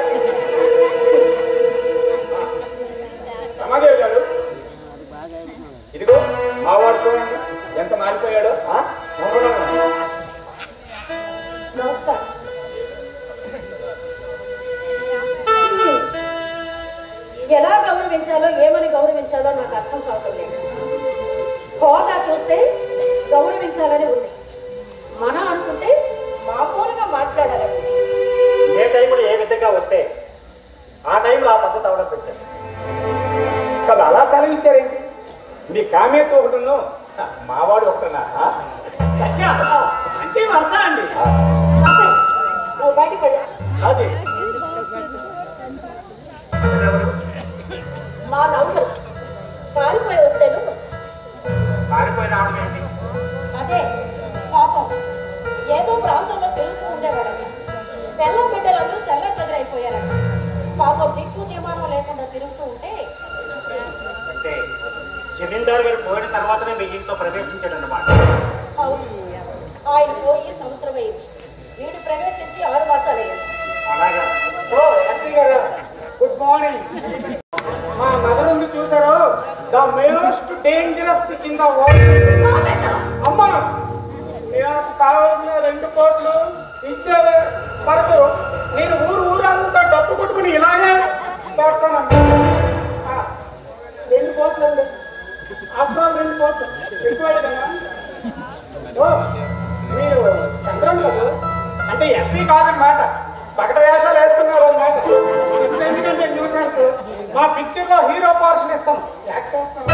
రమాదేవి గారు, ఇదిగో మావాడు చూడండి ఎంత మారిపోయాడో. నమస్కారం. ఎలా గౌరవించాలో ఏమని గౌరవించాలో నాకు అర్థం కావటం లేదు. హోదా చూస్తే గౌరవించాలని ఉంది, మనం అనుకుంటే మామూలుగా మాట్లాడాలని ఉంది. ఏ టైంలో ఏ విధంగా వస్తే ఆ టైంలో ఆ పద్ధతి అవడం పెంచారు కదా. అలా సెలవు ఇచ్చారేంటి? మీ కామేశ్వర ఒకటిను మావాడు ఒకటినా? మంచి వరుస అండి. నువ్వు బయటికి వెళ్ళా. రాజీ మా నౌకరు పారిపోయి వస్తేను పారిపోయి రావడం ఏంటి? అదే చనిపోయారట. పాపం దిక్కు తీమానం లేకుండా తిరుగుతూ ఉంటే అంటే జమీందారు గారు పోయిన తర్వాతనే మీ ఇంట్లో ప్రవేశించాడు అన్నమాట. అవును, ఆయన పోయి సంవత్సరం అయింది. వీడు ప్రవేశించి 6 మాసాలు అయ్యింది. అలాగా. ఓ ఎస్సీ గారు, గుడ్ మార్నింగ్. మా మదర్ ఉంది చూసారు, the most dangerous in the world. అమ్మా, నాకు కావాల్సిన 2 కోట్లు ఇచ్చే వరకు నేను ఊరంతా డబ్బు కొట్టుకుని ఇలాగే పెడతానమ్మా. 2 కోట్లు అండి, అప్పుడు 2 కోట్లు ఎక్కువ కదా. మీరు చంద్రం కదా, అంటే ఎస్సీ కాదన్నమాట, పగట వేషాలు వేస్తున్నారు అన్నమాట. ఎందుకంటే న్యూసెన్స్, మా పిక్చర్ లో హీరో పోర్షన్ ఇస్తాం, యాక్ట్ చేస్తాం.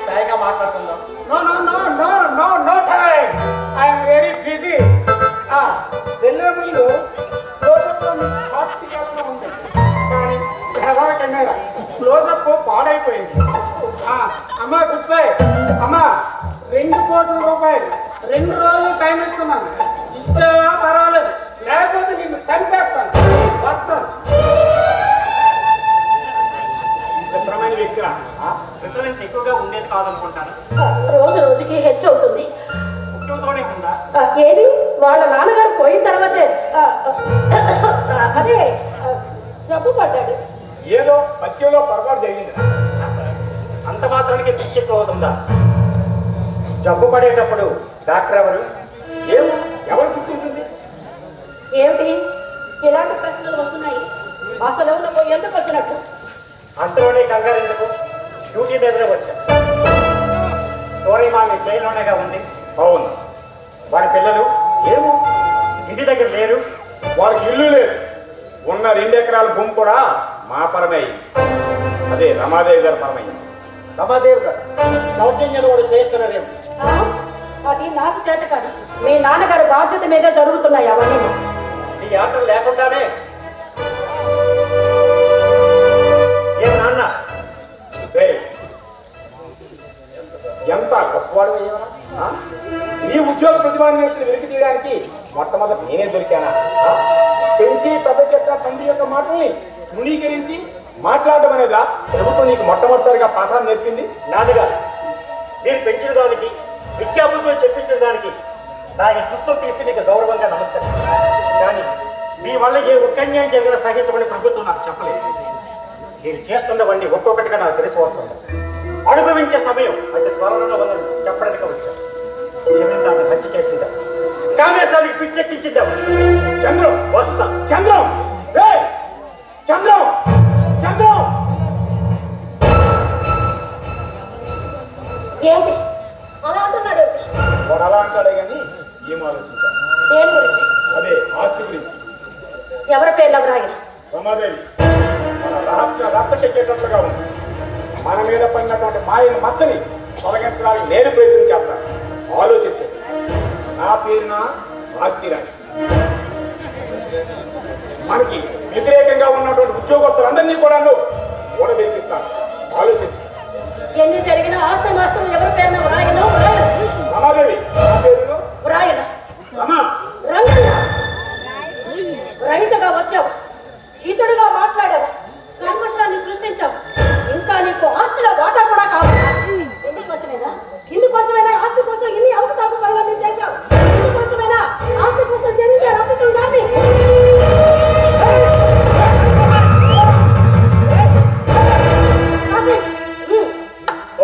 స్థాయిగా మాట్లాడుతుందాం. No no no no no no time, I am very busy. వెళ్ళే ముందు క్లోజప్ షార్ట్ తీయాలని ఉంది, కానీ ఎలా కెమెరా క్లోజప్ పాడైపోయింది. అమ్మా గుడ్ బై. అమ్మా 2 కోట్ల రూపాయలు 2 రోజులు టైం ఇస్తున్నాను, ఇచ్చావా పర్వాలేదు, లేకపోతే నిన్ను చంపేస్తాను. వస్తాను. చిత్రమైన వ్యక్తి, క్రితం ఇంత ఎక్కువగా ఉండేది కాదనుకుంటాను. రోజు రోజుకి హెచ్చు అవుతుంది. పుట్టుతోనే ఉందా? ఏది వాళ్ళ నాన్నగారు పోయిన తర్వాతే అదే జబ్బు పడ్డాడు. ఏదో పత్యంలో పొరపాటు జరిగింది. అంత మాత్రానికి పిచ్చి ఎక్కువ అవుతుందా? జబ్బు పడేటప్పుడు డాక్టర్ ఎవరు? ఎవరు గుర్తుంటుంది? ఏమిటి ఇలాంటి ప్రశ్నలు వస్తున్నాయి? అసలు నువ్వు ఎందుకు వచ్చినట్టు? అంతలోనే కంగారు ఎందుకు? డ్యూటీ మీదనే వచ్చా. సూర్యమామి జైల్లోనేగా ఉంది. అవును. వారి పిల్లలు ఇంటి దగ్గర లేరు. వాళ్ళకి ఇల్లు లేదు. ఉన్న 2 ఎకరాల భూమి కూడా మా పరమే అయింది. అదే రమాదేవి గారి పరమైంది. రమాదేవి గారు సౌజన్యాలు కూడా చేస్తున్నారేమో. అది నాకు చేత కాదు, మీ నాన్నగారు బాధ్యత మీదే జరుగుతున్నాయి అవన్నీ. ఈ ఆటలు లేకుండానే ఏ నాన్న ఎంత గొప్పవాడు అయ్యావా? నీ ఉద్యోగ ప్రతిభాన్వేషణ వెలికి తీయడానికి మొట్టమొదటి నేనే దొరికానా? పెంచి పెద్ద చేసిన తండ్రి యొక్క మాటల్ని తృణీకరించి మాట్లాడడం అనేదా ప్రభుత్వం నీకు మొట్టమొదటిసారిగా పాఠాలు నేర్పింది? నాన్నగారు మీరు పెంచిన దానికి విద్యాబుద్ధులు చెప్పించిన దానికి నా ఈ పుస్తకం తీసి మీకు గౌరవంగా నమస్కరిస్తాను. కానీ మీ వల్ల ఏ ఒక్క అన్యాయం జరిగిన సహించమని ప్రభుత్వం నాకు చెప్పలేదు. నేను చేస్తున్నవన్నీ ఒక్కొక్కటిగా నాకు తెలిసి వస్తుంది. అనుభవించే సమయం అది త్వరలో ఉందని చెప్పడానికి వచ్చాను. జమీందారుని హత్య చేసిందా? కామేశానికి పిచ్చెక్కించిందా? చంద్రం వస్తా. చంద్రం చంద్రం చంద్రం ఏమిటి అలా అంటున్నాడు? వాడు అలా అంటాడే కానీ ఏం ఆలోచించాలి? దేని గురించి? అదే ఆస్తి గురించి. ఎవరి పేర్లు రాగిన? రమాదేవి మన రహస్య రచ్చకెక్కేటట్లుగా ఉంది. మన మీద పడినటువంటి మాయను మచ్చని తొలగించడానికి నేను ప్రయత్నం చేస్తాను. ఆలోచించండి. నా పేరున ఆస్తి రాని మనకి వ్యతిరేకంగా ఉన్నటువంటి ఉద్యోగస్తులందరినీ కూడా ఓడబెట్టిస్తాను. ఆలోచించండి. ఎన్ని జరిగిన ఆస్తి మాస్తం ఎవరి పేరున వ్రాయను? రమాదేవి నా పేరును వ్రాయన. రమా రంగయ్య, రైతుగా వచ్చావు, హితుడిగా మాట్లాడావు, కల్మషాన్ని సృష్టించావు. ఇంకా నీకు ఆస్తిలో వాటా కూడా కావాలా? ఇందుకోసమేనా ఆస్తి కోసం ఇన్ని అవకతవక పనులన్నీ చేశావు? ఇందుకోసమేనా ఆస్తి కోసం జమీందారు అసలు గాని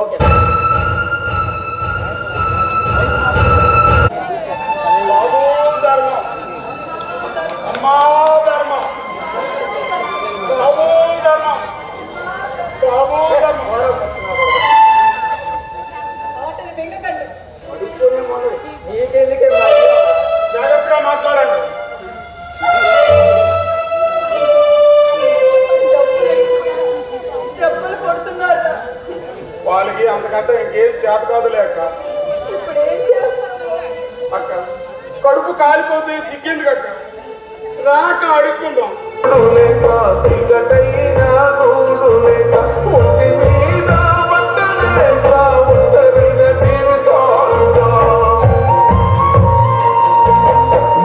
ఓకే. అమ్మా ధర్మం, బాబు ధర్మం, బాబు ధర్మం. జాగ్రత్తగా మాట్లాడండి. డబ్బులు కొడుతున్నారు. వాళ్ళకి అంతకంటే ఇంకేం చేత కాదు లేక ఇప్పుడు ఏం చేస్తావు? అక్క కడుపు కాలిపోతే సిగ్గెందుకు అక్క? రాక అడుక్కుందాం.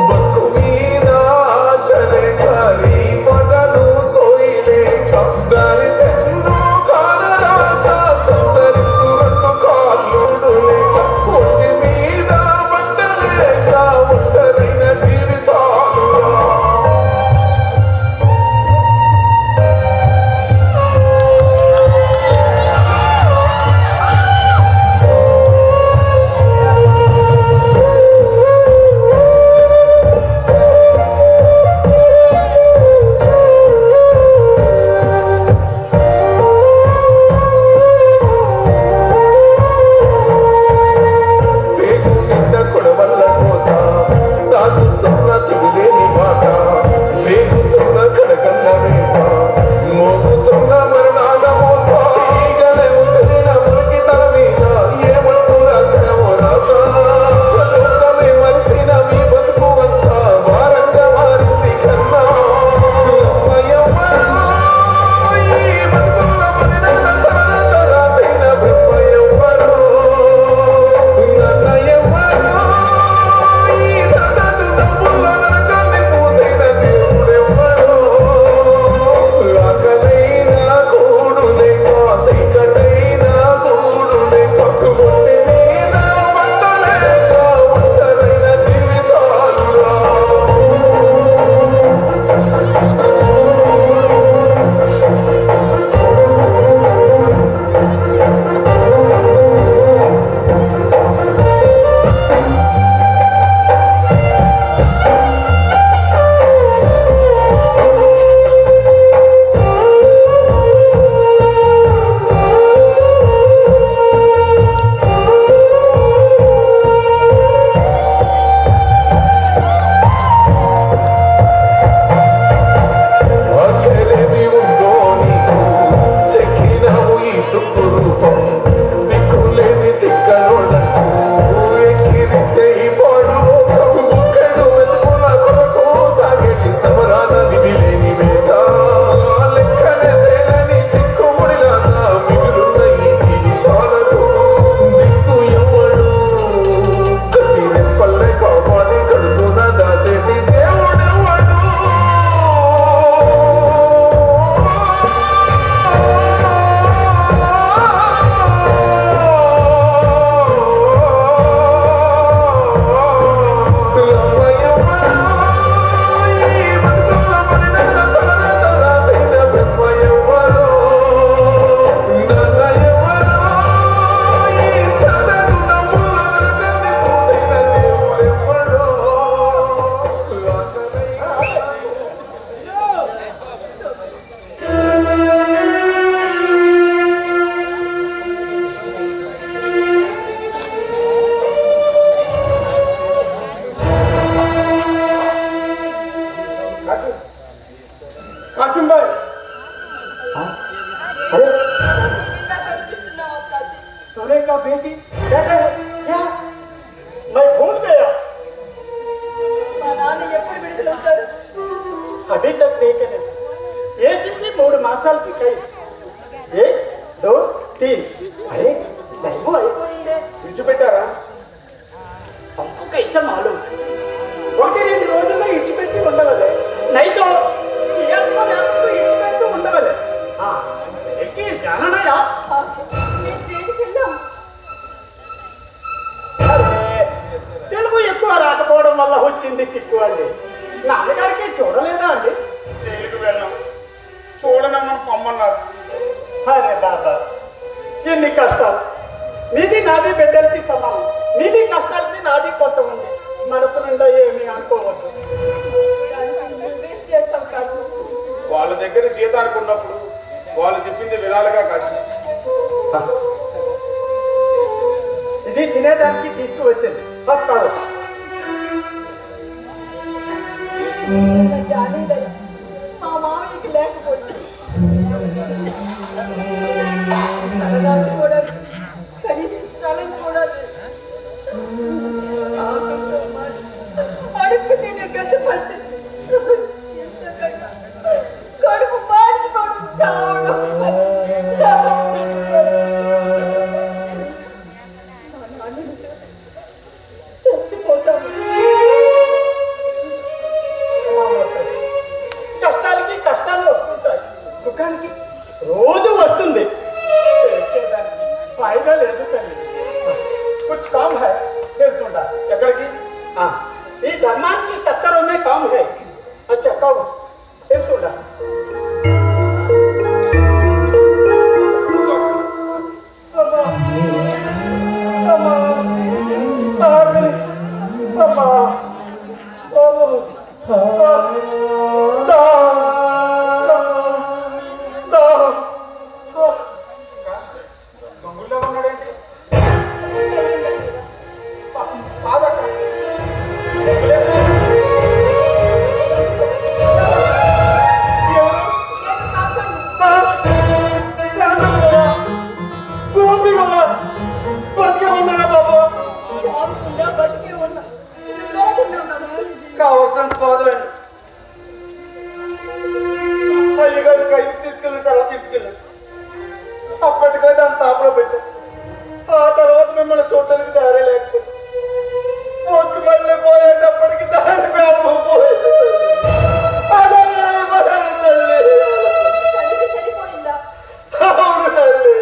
బతుకు మీద ఆశలే ఖరీఫ్ వచ్చింది సిక్కు అండి. నాన్నగారికి చూడలేదా అండి? జైలుకి వెళ్ళాం, చూడనమ్మని పొమ్మన్నారు. అరే బాబా, ఎన్ని కష్టాలు! మీది నాది బిడ్డలకి సమానం. మీది కష్టాలకి నాది కొంత ఉంది. మనసు నిండా ఏమీ అనుకోవద్దు. నువ్వేం చేస్తావు కాదు. వాళ్ళ దగ్గర జీతానికి ఉన్నప్పుడు వాళ్ళు చెప్పింది వినాలిగా కాశీ. ఇది తినేదానికి తీసుకువచ్చింది. కాదు జానీదయ్య మా మామయ్యకి లేకపోయింది. తలదాచి కూడా కనీసం స్థలం కూడా లేదు. అడుక్కు తినే గతి పట్టి ఎంతకైనా కడుపు మార్చుకోవడం చావడం. నాన్నను చూసి చచ్చిపోతాము. కష్టాలకి కష్టాలు వస్తుంటాయి, సుఖానికి రోజు వస్తుంది. తెచ్చేదానికి ఫాయిదా లేదు తల్లి. కుछ काम है, వెళ్తుండా. ఎక్కడికి? ఈ ధర్మానికి సత్తరమే కామ్ హై. అచ్చా కావు, వెళ్తుండా. అమ్మా అమ్మా ఆకలి అమ్మా. దొంగల్లో ఉన్నాడేంటి? కాదక్క, బతికే ఉన్నా కావలసిన కోదలండి. అయ్యగారిని ఖైదుకి తీసుకెళ్ళిన తర్వాత ఇంటికెళ్ళాను. అప్పటికే దాన్ని షాప్లో పెట్టాను. ఆ తర్వాత మిమ్మల్ని చూడటానికి దారి లేకపోయింది. పొత్తు మళ్ళీ పోయేటప్పటికి దారి ప్రారంభం పోయేది. తల్లి, చనిపోయిందా? అవును తల్లి.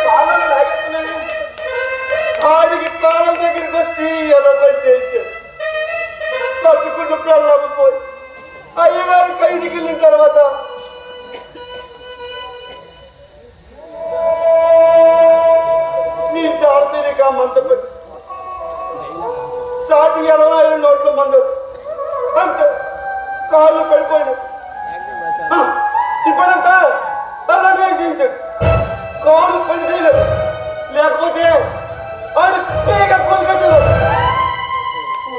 కాళ్ళని లాగేస్తున్నాను. ఆడికి కాలం దగ్గరికి వచ్చి ఏదో పని చేయించాడు. కట్టుకున్న పిల్లలకు పోయి అయ్యగారు ఖైదుకి వెళ్ళిన తర్వాత నీ జాడతీనిగా మంచం పెట్టి సాటి 25 నోట్ల మంది అంతే కాళ్ళు పడిపోయినాయి. ఇప్పుడంతా రంగేసించాడు. కాళ్ళు పని చేయలేదు. లేకపోతే ఆడు పేగ కొలికేసాడు.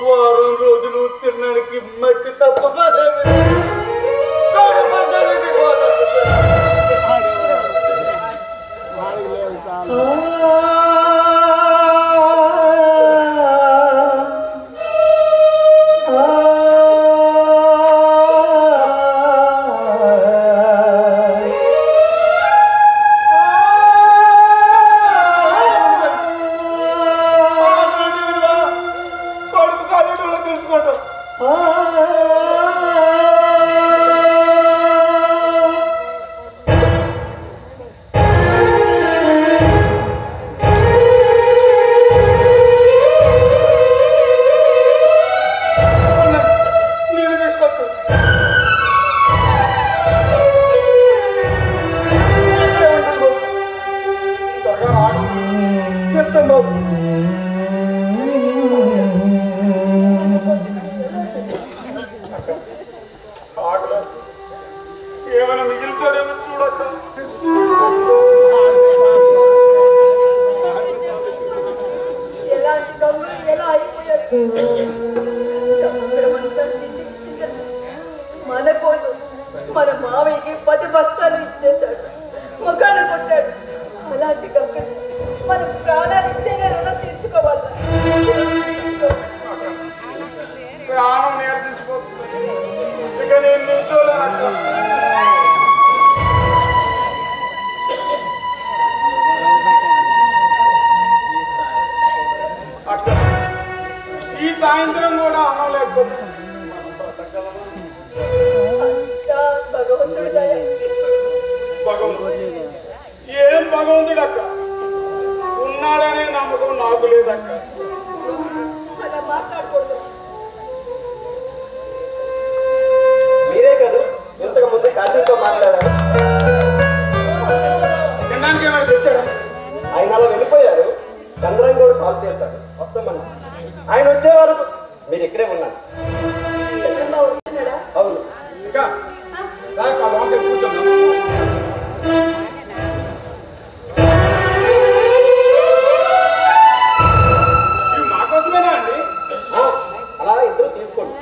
వారం రోజులు తినడానికి మట్టి తప్ప తెలుసుకుంటాం. నీళ్ళు తీసుకొస్తాం. చెప్తాం బాబు. ఏమైనా మిగిల్చాడేమో చూడక్క. ఎలాంటి గంగులు ఎలా అయిపోయారు. సముద్రమంతా నిండిపోయింది. మన కోసం మన మావయ్యకి 10 బస్తాలు ఇచ్చేశాడు. ముఖాన కొట్టాడు. అలాంటి గంగులు మన ప్రాణాలు ఇచ్చేనే రుణం తీర్చుకోవాలి. ప్రాణం నీరసించిపోతుంది. ఇక నేను నిల్చోలేనక్క. అక్క, ఈ సాయంత్రం కూడా అన్నం లేకపోతే అంతా భగవంతుడి దయ. భగవంతుడు ఏం భగవంతుడు అక్క? ఉన్నాడనే నమ్మకం నాకు లేదక్క. అలా మాట మీరు ఇక్కడే ఉన్నారు. చంద్రబాబు వస్తున్నాడా? అవును. ఇంకా లోపలికి కూర్చున్నాం. ఇవి మా కోసమేనా అండి? అలా ఇద్దరు తీసుకోండి.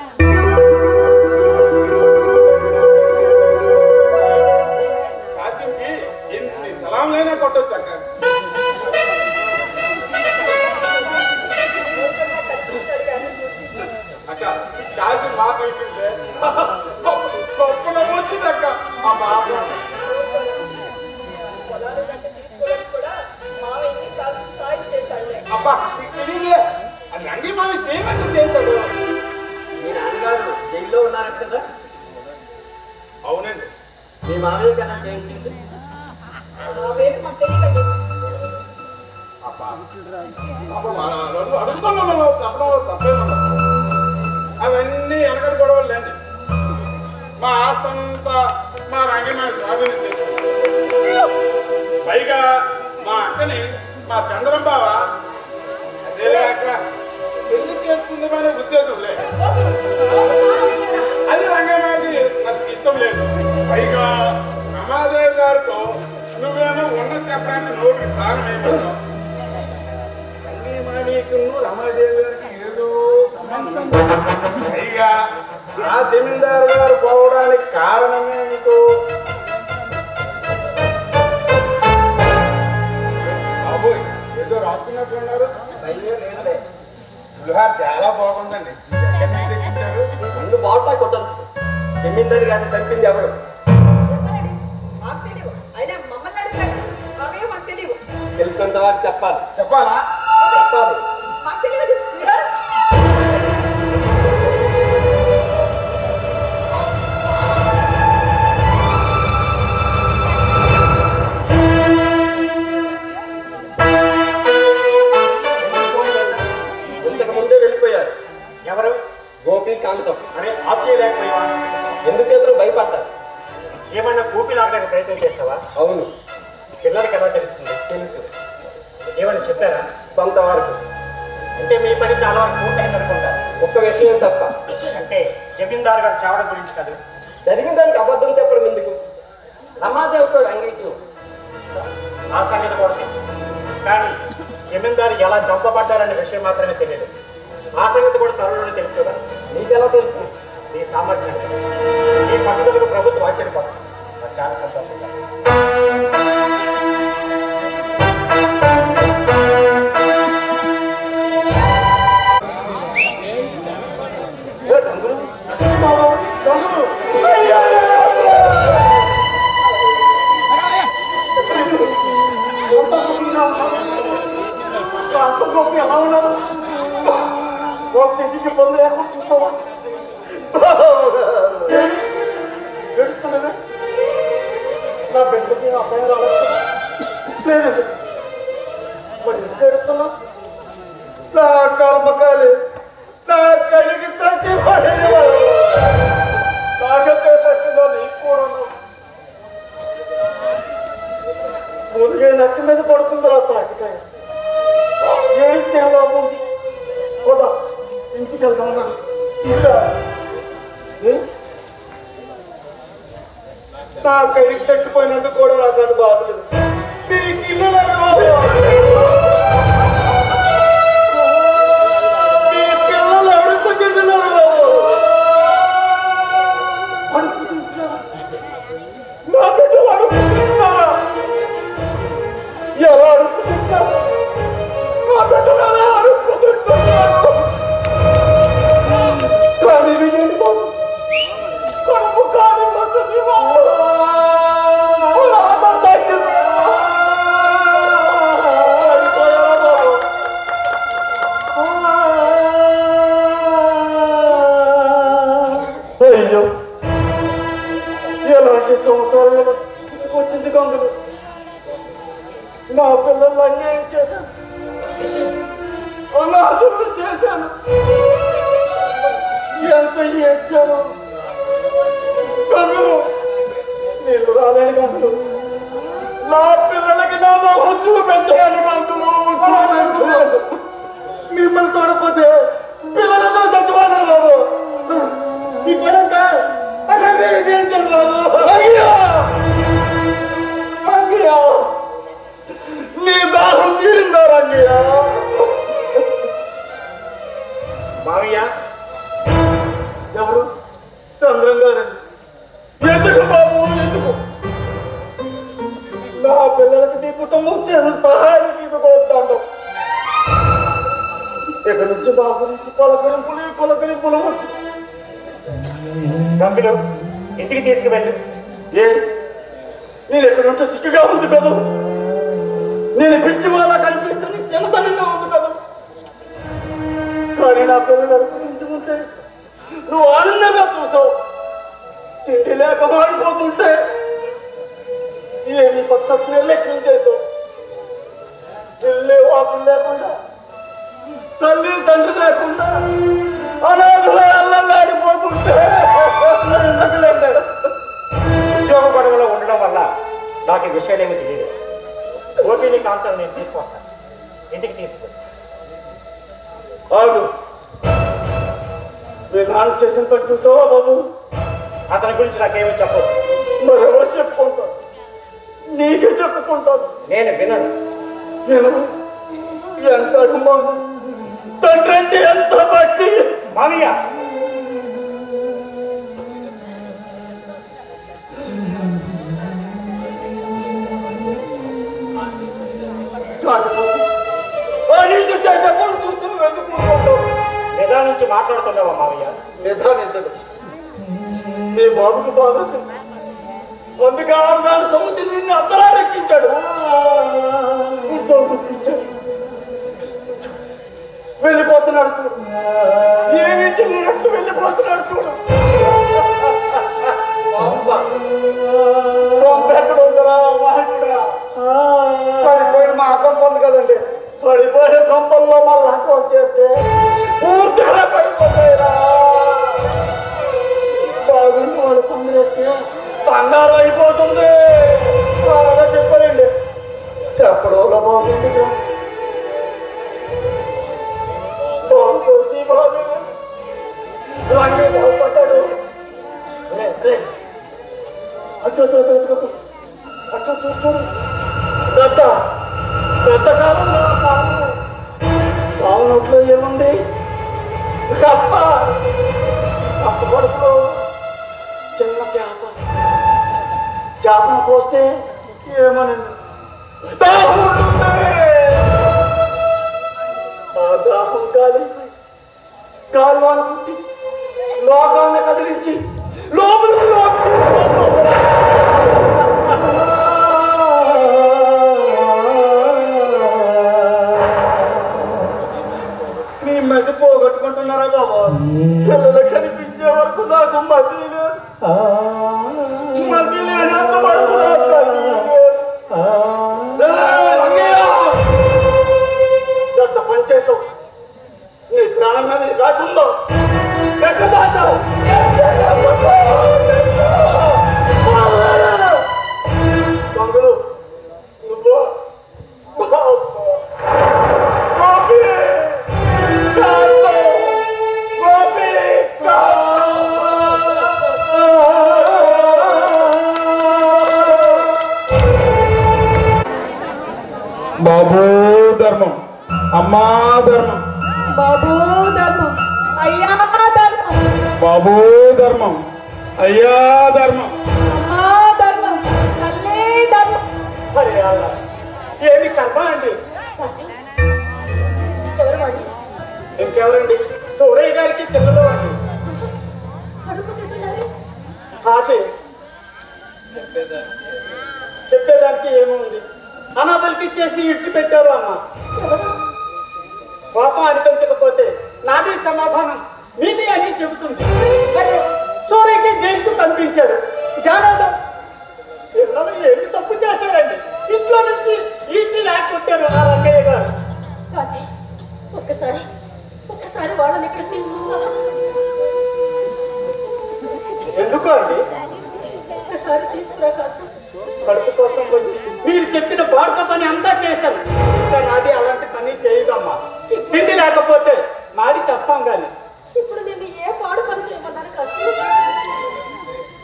కాశీంకి ఎన్ని సలాంలైనా కొట్టొచ్చు అక్క. అక్క కాశీ మాట వింటుంటే గొప్పలో వచ్చింది అక్క. ఆ మాట పొలాలు గట్ట తీసుకోవడానికి కూడా మావయ్యకి కాస్త సాయం చేశాడులే. అబ్బా నీకు తెలియదులే, అది రంగి మావి చేయమంటే చేశాడు. మీ నాన్నగారు జైల్లో ఉన్నారట కదా? అవునండి. మీ మామయ్య కదా చేయించింది? అవేమి మాకు తెలియకండి. అబ్బా అడుగుతున్నాను చెప్పడం తప్పేమన్నా. అవన్నీ వెనకటి గొడవలేండి. మా ఆస్తంతా మా రంగమ్మ స్వాధీనం చేసుకుంటాం. పైగా మా అక్కని మా చంద్రం బావ అదే అక్క పెళ్లి చేసుకుందామనే ఉద్దేశం లేదు. అది రంగమ్మకి నాకు ఇష్టం లేదు. పైగా రమాదేవి గారితో నువ్వేమో ఉన్నది చెప్పడానికి నోటికి కారణం ఏమో. నీకు రమాదేవి గారికి ఏదో సంబంధం. పైగా ఆ జమీందారు గారు పోవడానికి కారణం ఏమిటో బాబోయ్ ఏదో రాస్తున్నట్టున్నారు. అయ్యో లేదులే. పులిహార చాలా బాగుందండి. ఎక్కడి నుంచి తెప్పించారు? ముందు బాగుంటా కొట్టచ్చు. జమీందారు గారిని చంపింది ఎవరు? ఏమోనండి, మాకు తెలియవు. అయినా మమ్మల్ని అడుగుతాడు. అవేమో మాకు తెలియవు. తెలిసినంత వారు చెప్పాలి. చెప్పాలా? చెప్పాలి. మాకు తెలియదు. ఇంతకు ముందే వెళ్ళిపోయారు. ఎవరు? గోపి కాంతం. అరే ఆఫ్ చేయలేకపోయావా? ఎందుచేతను భయపడ్డారు. ఏమన్నా కూపి లాగడానికి ప్రయత్నం చేస్తావా? అవును, పిల్లలకి ఎలా తెలుస్తుంది? తెలుసు. ఏమన్నా చెప్పారా? కొంతవరకు. అంటే మీ పని చాలా వరకు పూర్తయింది అనుకుంటా. ఒక్క విషయం తప్ప. అంటే జమీందారు గారు చావడం గురించి కాదు. జరిగిన దానికి అబద్ధం చెప్పడం ఎందుకు? రమాదేవితో రంగైక్యం. ఆ సంగతి కూడా తెలుసు. కానీ జమీందారు ఎలా చంపబడ్డారనే విషయం మాత్రమే తెలియదు. ఆ సంగతి కూడా త్వరలోనే తెలుసు కదా. నీకెలా తెలుసు? మీ సామర్థ్యాన్ని ఈ పట్టుదలకు ప్రభుత్వం ఆశ్చర్యపోతుంది. నాకు చాలా సంతోషంగా ఎలా ఉన్నారు? ఇంటికి పొందు లేకుండా చూసావా? ఏడుస్తున్నదా? నా బిడ్డకి అబ్బాయి రాలేదు. లేదండి. మరి ఎందుకు ఏడుస్తున్నా? నా కర్మకాలి నా కడిగి చచ్చి నాకతే పట్టిందో నీకు కూడా మునిగే నక్కి మీద పడుతుందో తాటికాయ. ఏడిస్తే బాబు కూడా ఇంటికి వెళ్తా ఉన్నాడు. ఇలా నా కడికి చచ్చిపోయినందుకు కూడా నాకు అది బాధలేదు. మీకు ఇల్లు లేదు బాబు. మీ పిల్లలు అడుగుతుంటున్నారు బాబు. అడుగుతుంటున్నారా? నా బిడ్డలు అడుగుతుంటున్నారా? ఎలా అడుగుతుంటున్నారు? నా బిడ్డలు ఎలా అడుగుతుంటున్నారు? కానీ విజయండి బాబు, కడుపు కాలిపోతుంది బాబు. అయ్యో, ఎలాంటి సంవత్సరాలు వచ్చింది గంగులు. నా పిల్లలు అన్యాయం చేశాను, అనాథులు చేశాను. ఎంత ఏడ్చాను గంగులు. నీళ్ళు రాలేని గంగులు. నా పిల్లలకి నా మొహం చూపించాను గంగులు, చూపించలేదు. మిమ్మల్ని చూడకపోతే పిల్లలందరూ చచ్చిపోతారు. రంగయ్య. మావయ్య ఎవరు? చంద్రం గారండి. ఎందుకు బాబు, ఎందుకు? నా పిల్లలకి నీ కుటుంబం చేసిన సహాయానికి ఇదిగోద్దాండం. ఇక్కడి నుంచి మా గురించి పలకరింపులు వద్దు. గంగులు ఇంటికి తీసుకువెళ్ళు. ఏ నేను ఎక్కడుంటే సిగ్గుగా ఉంది కదా, నేను పిచ్చి వాళ్ళ కనిపిస్తే నీకు చిన్నతనంగా ఉంది కదా. కానీ నా పిల్లలు అడుగు తింటుంటే నువ్వు ఆనందంగా చూసావు. తిండి లేక మాడిపోతుంటే ఏమి పక్కకు నిర్లక్ష్యం చేసావు. ఇల్లే వాపులు లేకుండా, తల్లి తండ్రి లేకుండా అనాథుల అల్లల్లాడిపోతుంటే ఉద్యోగ గొడవలో ఉండడం వల్ల నాకు ఈ విషయాలేమీ తెలియదు. గోపిని కాంతను నేను తీసుకొస్తాను. ఇంటికి తీసుకెళ్ళి. ఆగు. మీ నాన్న చేసిన పని చూసావా బాబు? అతని గురించి నాకేమీ చెప్పదు. మరెవరు చెప్పుకుంటాను? నీకే చెప్పుకుంటాను. నేను వినను. నేను ఎంత అభిమానం, తండ్రి అంటే ఎంత భక్తి. మామయ్య నీచు చేసే పనులు చూస్తూ నువ్వు ఎందుకు ఊరుకుంటావు? నిదానించి మాట్లాడుతున్నావా మామయ్య? నిదానించడు. నీ బాబుకు బాగా తెలుసు. అందుకే ఆడదాని సొమ్ముతి నిన్ను అత్తరాలెక్కించాడు. కూర్చోబెట్టించాడు. వెళ్ళిపోతున్నాడు చూడు. ఏమీ తెలియనట్టు వెళ్ళిపోతున్నాడు చూడు. ఎక్కడ ఉందరా వాహనుడా? పడిపోయిన మా అక్కం పొంది కదండి. పడిపోయే కొంపల్లో మళ్ళీ అక్కం చేస్తే పూర్తిగా పడిపోతాయిరా. బాగుంది వాళ్ళు పొందిలేస్తే బంగారం అయిపోతుంది. బాగా చెప్పారండి. చెప్పడంలో బాగుంది. బాగుంది బాగుంది. రంగే బాగుపడ్డాడు. చూడు పెద్ద కాలంలో పావు నోట్లో ఏముంది? కప్ప. కప్ప కడుపులో చిన్న చేపను కోస్తే ఏమనండి దాహం ఉంటుంది. ఆ దాహం గాలివాన పుట్టి లోకాన్ని కదిలించి లోపలికి తీసుకొస్తుందిరా. నీ మధ్య పోగొట్టుకుంటున్నారా బాబా? పిల్లలు కనిపించే వరకు నాకు మతి లేదు. మతి లేనంత వరకు నాకు మతి లేదు. ఎంత పని చేసావు? నీ ప్రాణం మీద నీకు ఆశ ఉందో? ఎక్కడ దాచావు? దొంగలు నువ్వు గోపి గోపి బాబు ధర్మం, అమ్మా ధర్మం, బాబు ధర్మం, అయ్యా ధర్మం, బాబు ధర్మం, అయ్యా ధర్మం, అమ్మా ధర్మం, తల్లి ధర్మం. అరే అలా ఏమి కర్మ అండి. ఎవరు వాడి? ఇంకెవరండి? సూరయ్య గారికి పిల్లలు అండి. అడుగు తింటున్నారు. హాజీ చెప్పేదానికి ఏముంది? అనాథలకి ఇచ్చేసి ఇడిచిపెట్టారు అమ్మ. కోపం అనిపించకపోతే నాది సమాధానం, మీది అని చెబుతుంది. అరే సూర్యకి జైలుకు పంపించారు. జానోదం పిల్లలు ఏమి తప్పు చేశారండి? ఇంట్లో నుంచి ఈడ్చి లాక్కొట్టారు ఆ రంగయ్య గారు. కాశీ ఒక్కసారి వాళ్ళని ఇక్కడ తీసుకొస్తావా? ఎందుకు అండి? ఒక్కసారి తీసుకురా కాశీ. కడుపు కోసం వచ్చి మీరు చెప్పిన బాడక పని అంతా చేశాను. ఇంకా నాది అలాంటి పని చేయదమ్మా. తిండి లేకపోతే మాడి చేస్తాం కానీ. ఇప్పుడు నేను ఏ పాడు పని చేయమన్నాను కాశీ?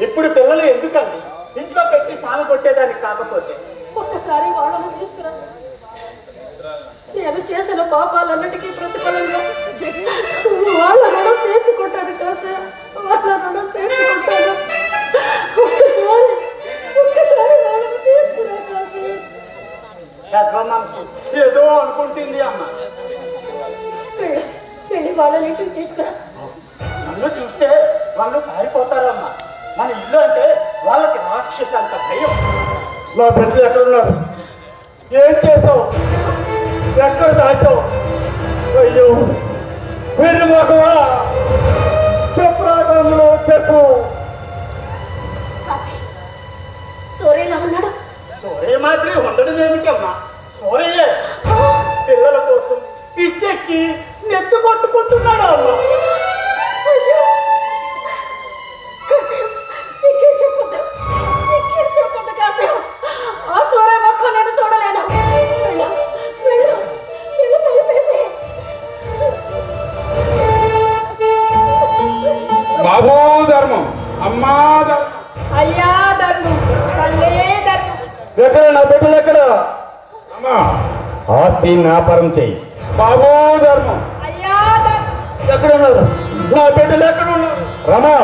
ఇప్పుడు పిల్లలు ఎందుకండి? ఇంట్లో పెట్టి సాగు కొట్టేదానికి కాకపోతే ఒక్కసారి వాళ్ళని తీసుకురా. నేను చేసిన పాపాలన్నిటికీ ప్రతిఫలంగా వాళ్ళ రుణం తీర్చుకుంటాను కాసే, వాళ్ళ రుణం తీర్చుకుంటాను. ఒక్కసారి వాళ్ళని తీసుకురా కాసే. మనసు ఏదో అనుకుంటుంది అమ్మ. వెళ్ళి వాళ్ళని ఇంటికి తీసుకురా. నన్ను చూస్తే వాళ్ళు పారిపోతారమ్మా. మన ఇల్లు అంటే వాళ్ళకి రాక్షస అంత భయం. నా బిడ్డలు ఎక్కడున్నారు? ఏం చేసావు? ఎక్కడ దాచావు? అయ్యో వీరి మొహమా, చెప్పు రాగంలో చెప్పు. సూర్యలా ఉన్నాడు. సూర్య మాత్రం ఉండడం ఏమిటమ్మా? సూర్యే పిల్లల కోసం పిచ్చెక్కి నెత్తు కొట్టుకుంటున్నాడు అమ్మా. చెప్పొద్దు కాసేపు. ఆ సూర్య మొక్క నేను చూడలేను. బాబో ధర్మం, అమ్మా ధర్మం, అయ్యా ధర్మం, తల్లే ధర్మం. ఎక్కడ నా బిడ్డలు ఎక్కడ? అమ్మా ఆస్తి నాపరం చెయ్యి. బాబో ధర్మం, అయ్యా ధర్మం. ఎక్కడ ఉన్నారు? నా బిడ్డలు ఎక్కడ ఉన్నారు? రమా,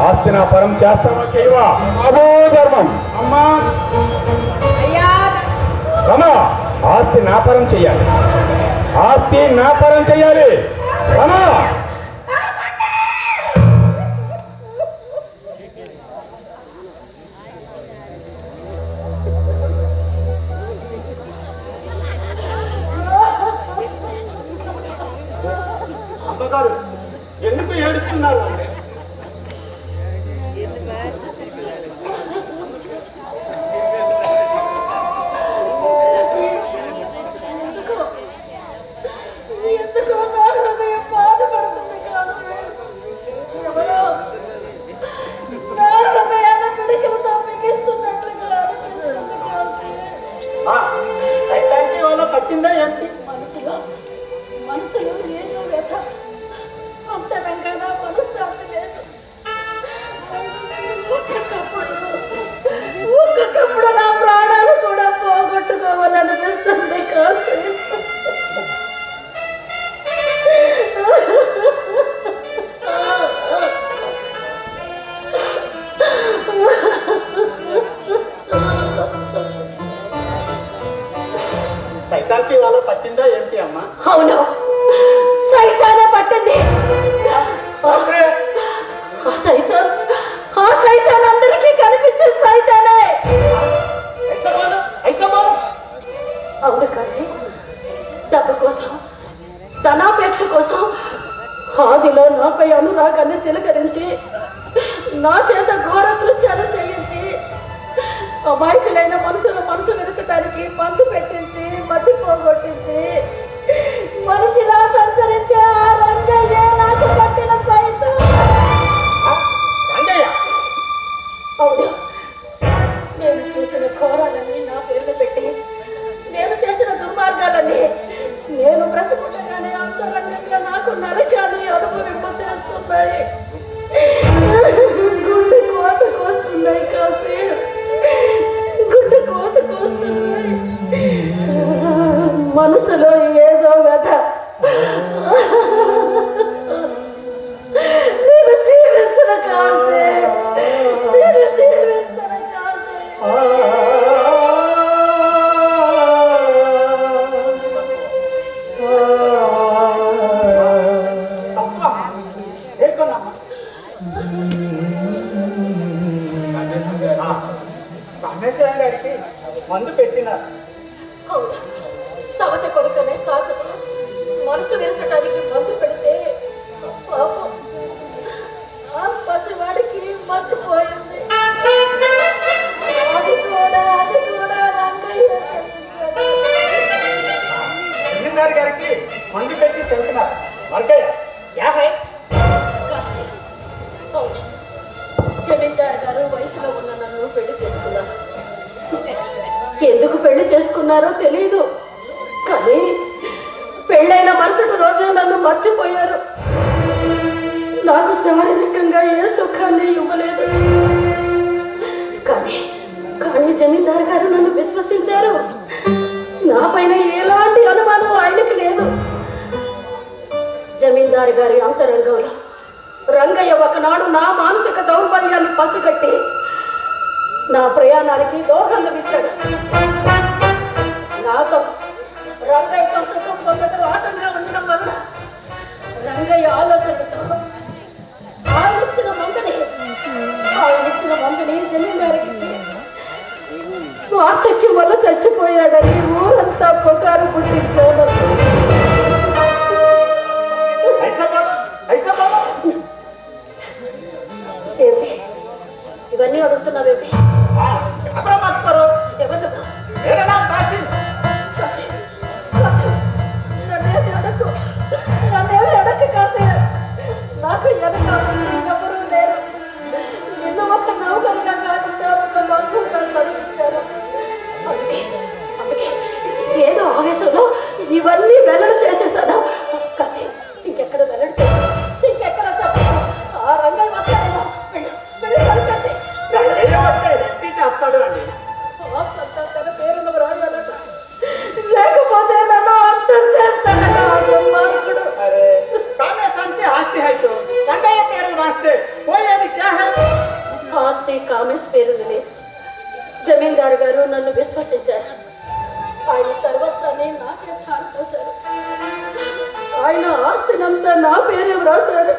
ఆస్తి నాపరం చేస్తావా చెయ్యవా? బాబో ధర్మం, అమ్మా అయ్యా ధర్మం. రమా, ఆస్తి నాపరం చెయ్యాలి. ఆస్తి నాపరం చెయ్యాలి. రమా, అమ్మగారు ఎందుకు ఏడుస్తున్నారు? ఎందుకో నా హృదయం బాధపడుతుంది కాదు. ఎవరో నా హృదయాన్ని పిడికిలతో మిగిస్తున్నట్లుగా అనిపిస్తుంది కాదు. అట్లాంటి వాళ్ళ పట్టిందా ఏంటి? మనసులో ఏదో వ్యథ, అంతరంగాన మనశ్శాంతి లేదు. ఒక్కొక్కప్పుడు నా ప్రాణాలు కూడా పోగొట్టుకోవాలనిపిస్తుంది కాదు. సైతానికి వాళ్ళ పట్టిందా ఏంటి అమ్మా? అవును, సైతానే పట్టింది. ఆ సైతాన్ అందరికీ కనిపించే సైతానే. అవును కాసి, డబ్బు కోసం, ధనాపేక్ష కోసం ఆదిలో నాపై అనురాగాన్ని చిలకరించి నా చేత ఘోర కృత్యాలు చేయించి అమాయకులైన మనుషులు మనసు విరచడానికి మందు పెట్టించి మతి పోగొట్టించి మనిషిలా సంచరించే ఆ రంగయ్య నాకు పట్టిన సైతం. అవును, నేను చేసిన ఘోరాలన్నీ నా పేర్లు పెట్టి, నేను చేసిన దుర్మార్గాలన్నీ నేను బ్రతుకుండగానే అంతరంగంగా నాకు నరకాన్ని అనుభవింప చేస్తున్నాయి. గుండె కోత కోస్తున్నాయి కాసి, గుండె కోత కోస్తున్నాయి. మనసులో ఏదో వ్యథ. నేను జీవించిన కాసే, నేను జీవించిన కాసే. కామేశ్వరం గారికి మందు పెట్టినారు. అవును, సవతి కొడుకనే సాకుతో మనసు విరచడానికి మందు పెడితే పాపం ఆ పసివాడికి మతిపోయింది. అది కూడా రంగయ్య చెల్లించాడు. జమీందారు గారికి మందు పెట్టి చంపినారు. మర్గయ్య కాశీ, అవును, జమీందారు గారు వయసులో ఉన్న నన్ను పెళ్లి చేసుకున్నారు. ఎందుకు పెళ్లి చేసుకున్నారో తెలియదు, కానీ పెళ్ళైన మరుసటి రోజు నన్ను మర్చిపోయారు. నాకు శారీరకంగా ఏ సుఖాన్ని ఇవ్వలేదు. కానీ జమీందారు గారు నన్ను విశ్వసించారు. నా పైన ఎలాంటి అనుమానం ఆయనకి లేదు. జమీందారు గారి అంతరంగంలో రంగయ్య ఒకనాడు నా మానసిక దౌర్బల్యాన్ని పసిగట్టి నా ప్రయాణానికి దోహదం ఇచ్చాడు. నాతో రంగయ్యతో సుఖం పొందడం ఆటంగా ఉండడం వల్ల రంగయ్య ఆలోచనలతో ఆయన ఇచ్చిన మందుని జమీందారికి ఇచ్చి వార్ధక్యం వల్ల చచ్చిపోయాడని ఊరంతా పుకారు పుట్టించాడు. ఏమిటి ఇవన్నీ అడుగుతున్నావేమిటి? నన్నేమి అడక్కు కాసేపు. నాకు వెనక ఎవరూ లేరు. నిన్న ఒక నౌకరుగా కాకుండా ఒక బంధువుగా చదివించారు. అందుకే ఏదో ఆవేశంలో ఇవన్నీ వెల్లడి చేసేసాను. కాసేపు ఇంకెక్కడ వెల్లడి చేయాలి, ఇంకెక్కడ చెప్పాను. ఆ రంగం వస్తాడేమో. కలిపేసి చేస్తాడు అండి. ఆస్తంతా తన పేరును రాయాలట, లేకపోతే నన్ను అర్థం చేస్తాడట ఆ దుర్మార్గుడు. ఆస్తి హైతో రంగయ్య పేరు రాస్తే పోయేది క్యా హై? ఆస్తి కామేశ్ పేరు లేదు. జమీందారు గారు నన్ను విశ్వసించారు. ఆయన సర్వస్వాన్ని నాకే ధారపోశారు. ఆయన ఆస్తినంతా నా పేరే వ్రాశారు.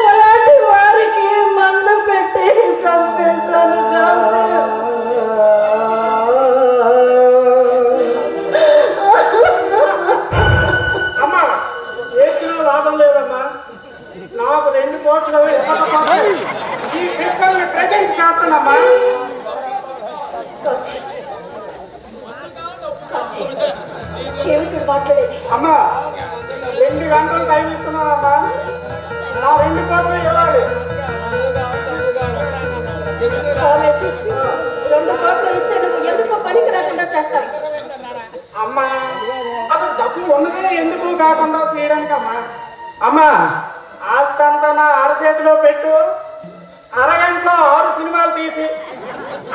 అలాంటి వారికి మందు పెట్టి చంపేశాను. అమ్మా ఏదో లాభం లేదమ్మా. నాకు 2 కోట్లు ఈ కృష్ణల్ని ప్రజెంట్ చేస్తానమ్మా. ఏమిటి మాట్లాడేది? అమ్మా 2 గంటలు టైం ఇస్తున్నానమ్మా. నా 2 కోట్లు ఇవ్వాలి. కామేశ్, 2 కోట్లు ఇస్తే నువ్వు ఎందుకో పనికి రాకుండా చేస్తావు. అమ్మా అసలు డబ్బు ఉన్నదే ఎందుకు కాకుండా చేయడానికి అమ్మా. అమ్మా ఆస్తి అంతా నా అరచేతిలో పెట్టు. అరగంటలో 6 సినిమాలు తీసి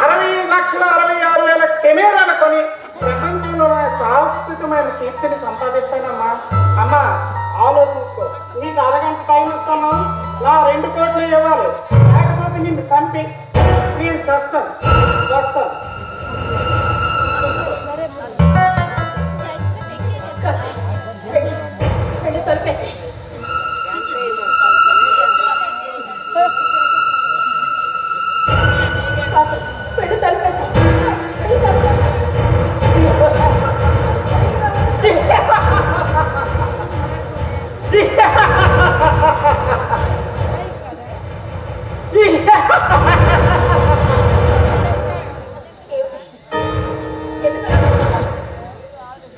60,66,000 కెమెరాలు కొని ప్రపంచంలో శాశ్వతమైన కీర్తిని సంపాదిస్తానమ్మా. అమ్మా ఆలోచించుకో. నీకు అరగంట టైం ఇస్తాను. నా 2 కోట్లు ఇవ్వాలి. లేకపోతే నిన్ను చంపి నేను చేస్తాను. వెళ్ళి తలిపేసి వెళ్ళి తలిపేసి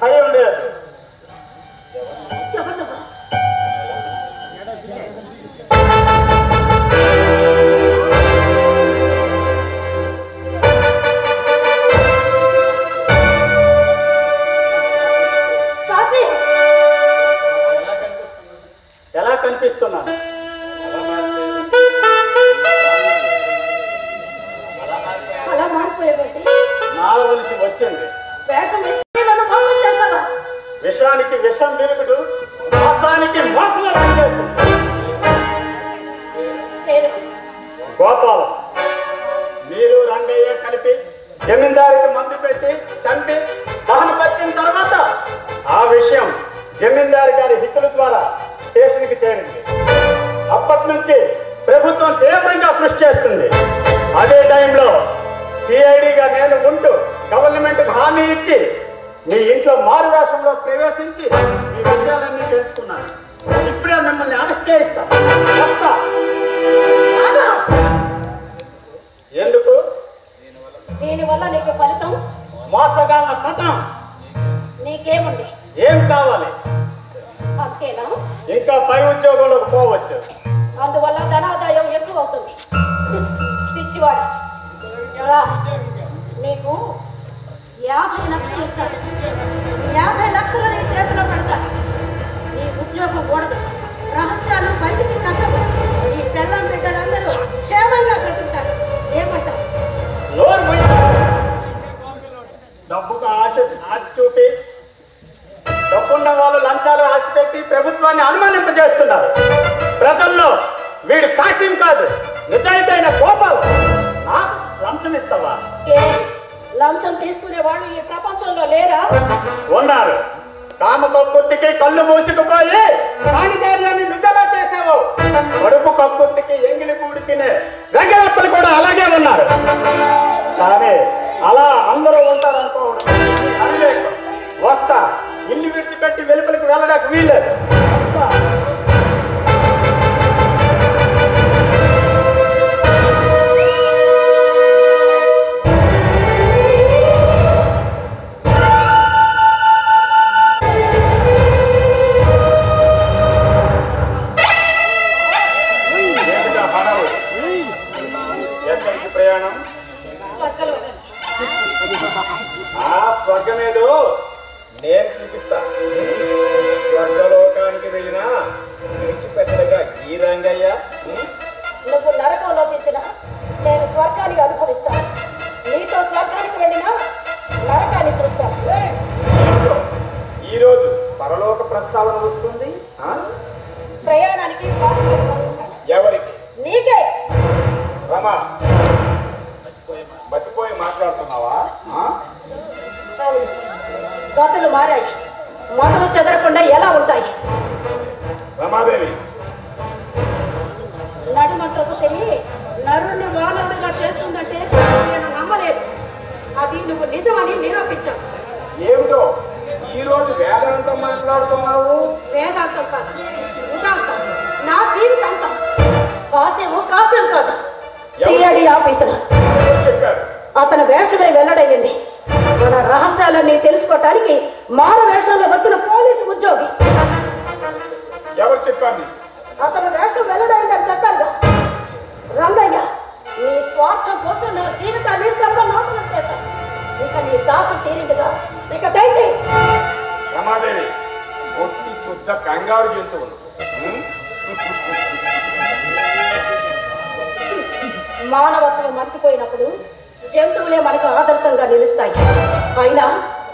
భయం లేదు. ఎలా కనిపిస్తున్నాను? అలా మారిపోయేవండి. మారవలసి వచ్చింది. వేషం వేసుకుని నన్ను మోసం చేస్తావా? విషానికి విషం విరుగుడు, మోసానికి మోసం రాజేసు. పేరు గోపాలం. మీరు రంగయ్య కలిపి జమీందారికి మందు పెట్టి చంపి దహనపరిచిన తర్వాత ఆ విషయం జమీందారు గారి హితుల ద్వారా స్టేషన్కి చేరింది. అప్పటి నుంచి ప్రభుత్వం తీవ్రంగా కృషి చేస్తుంది. అదే టైంలో సిఐడిగా నేను ఉంటూ గవర్నమెంట్కి హామీ ఇచ్చి మీ ఇంట్లో మారు వేషంలో ప్రవేశించి ఈ విషయాలన్నీ తెలుసుకున్నాను. ఇప్పుడే మిమ్మల్ని అరెస్ట్ చేయిస్తాను. ఎందుకు? దీనివల్ల నీకు ఫలితం మోసగాళ్ళ పతనం. నీకేముంది? ఏం కావాలి? అంతేనా? ఇంకా పై ఉద్యోగంలోకి పోవచ్చు. అందువల్ల ధనాదాయం ఎక్కువ అవుతుంది. పిచ్చివాడు రా, నీకు 50 లక్షలు ఇస్తాడు. 50 లక్షలు నీ చేతిలో పెడతాడు. నీ ఉద్యోగం కూడదు, రహస్యాలు బయటికి కట్టవు. నీ పిల్లం బిడ్డలందరూ క్షేమంగా బ్రతుకుతారు. ఏమంటావు? డబ్బున్న వాళ్ళు లంచాలు ఆశపెట్టి ప్రభుత్వాన్ని అనుమానింపజేస్తున్నారు. ప్రజల్లో వీడు కాసిం కాదు, నిజాయితీ గోపాల్. నాకు లంచం ఇస్తావా? ఏ లంచం తీసుకునే వాళ్ళు ఈ ప్రపంచంలో లేరా? ఉన్నారు. కామక కుర్తికి కళ్ళు మూసుకుపోయి కాణికార్యాన్ని నువ్వెలా చేసావు? కడుపు కక్కుర్తికి ఎంగిలి కూడి తినే వెంకటప్పలు కూడా అలాగే ఉన్నారు. కానీ అలా అందరూ ఉంటారు అనుకోవడం అవివేకం. వస్తా, ఇల్లు విడిచిపెట్టి వెలుపలికి వెళ్ళడానికి వీల్లేదు. వస్తా. ప్రయాణం ఆ స్వర్గమేదో నేను చూపిస్తా. స్వర్గలోకానికి వెళ్ళినా విడిచిపెట్టగా ఈ రంగయ్య. నువ్వు నరకంలో తెచ్చిన నేను స్వర్గాన్ని అనుభవిస్తాను. నీతో స్వర్గానికి వెళ్ళినా నరకాన్ని చూస్తాను. ఈరోజు పరలోక ప్రస్తావన వస్తుంది. ప్రయాణానికి ఎవరికి? నీకే. రమా, మర్చిపోయి మాట్లాడుతున్నావా? అవును, గతులు మారాయి. మొదలు చెదరకుండా ఎలా ఉంటాయి? రమాదేవి, నడుమంటకు సరి నరుణ్ణి వానరుడుగా చేస్తుందంటే నేను నమ్మలేదు. అది నువ్వు నిజమని నిరూపించావు. ఏమిటో ఈరోజు వేదాంతం మాట్లాడుతున్నావు? వేదాంతం కాదు, ఉదాంతం, నా జీవితాంతం. కాసేమో కాసేం కాదు, సిఐడి ఆఫీసర్ చెప్పారు. అతని వేషమే వెల్లడయ్యింది. మన రహస్యాలన్నీ తెలుసుకోవటానికి మారు వేషంలో వచ్చిన పోలీసు ఉద్యోగి. ఎవరు చెప్పారు? అతని వేషం వెల్లడైందని చెప్పారుగా. రంగయ్య, నీ స్వార్థం కోసం నా జీవితాన్ని సర్వనాశనం చేశాను. ఇక నీ దాహం తీరిందిగా, ఇక దయచేయి. రమాదేవి, ఒట్టి శుద్ధ కంగారు జంతువులు. మానవత్వం మర్చిపోయినప్పుడు జంతువులే మనకు ఆదర్శంగా నిలుస్తాయి. అయినా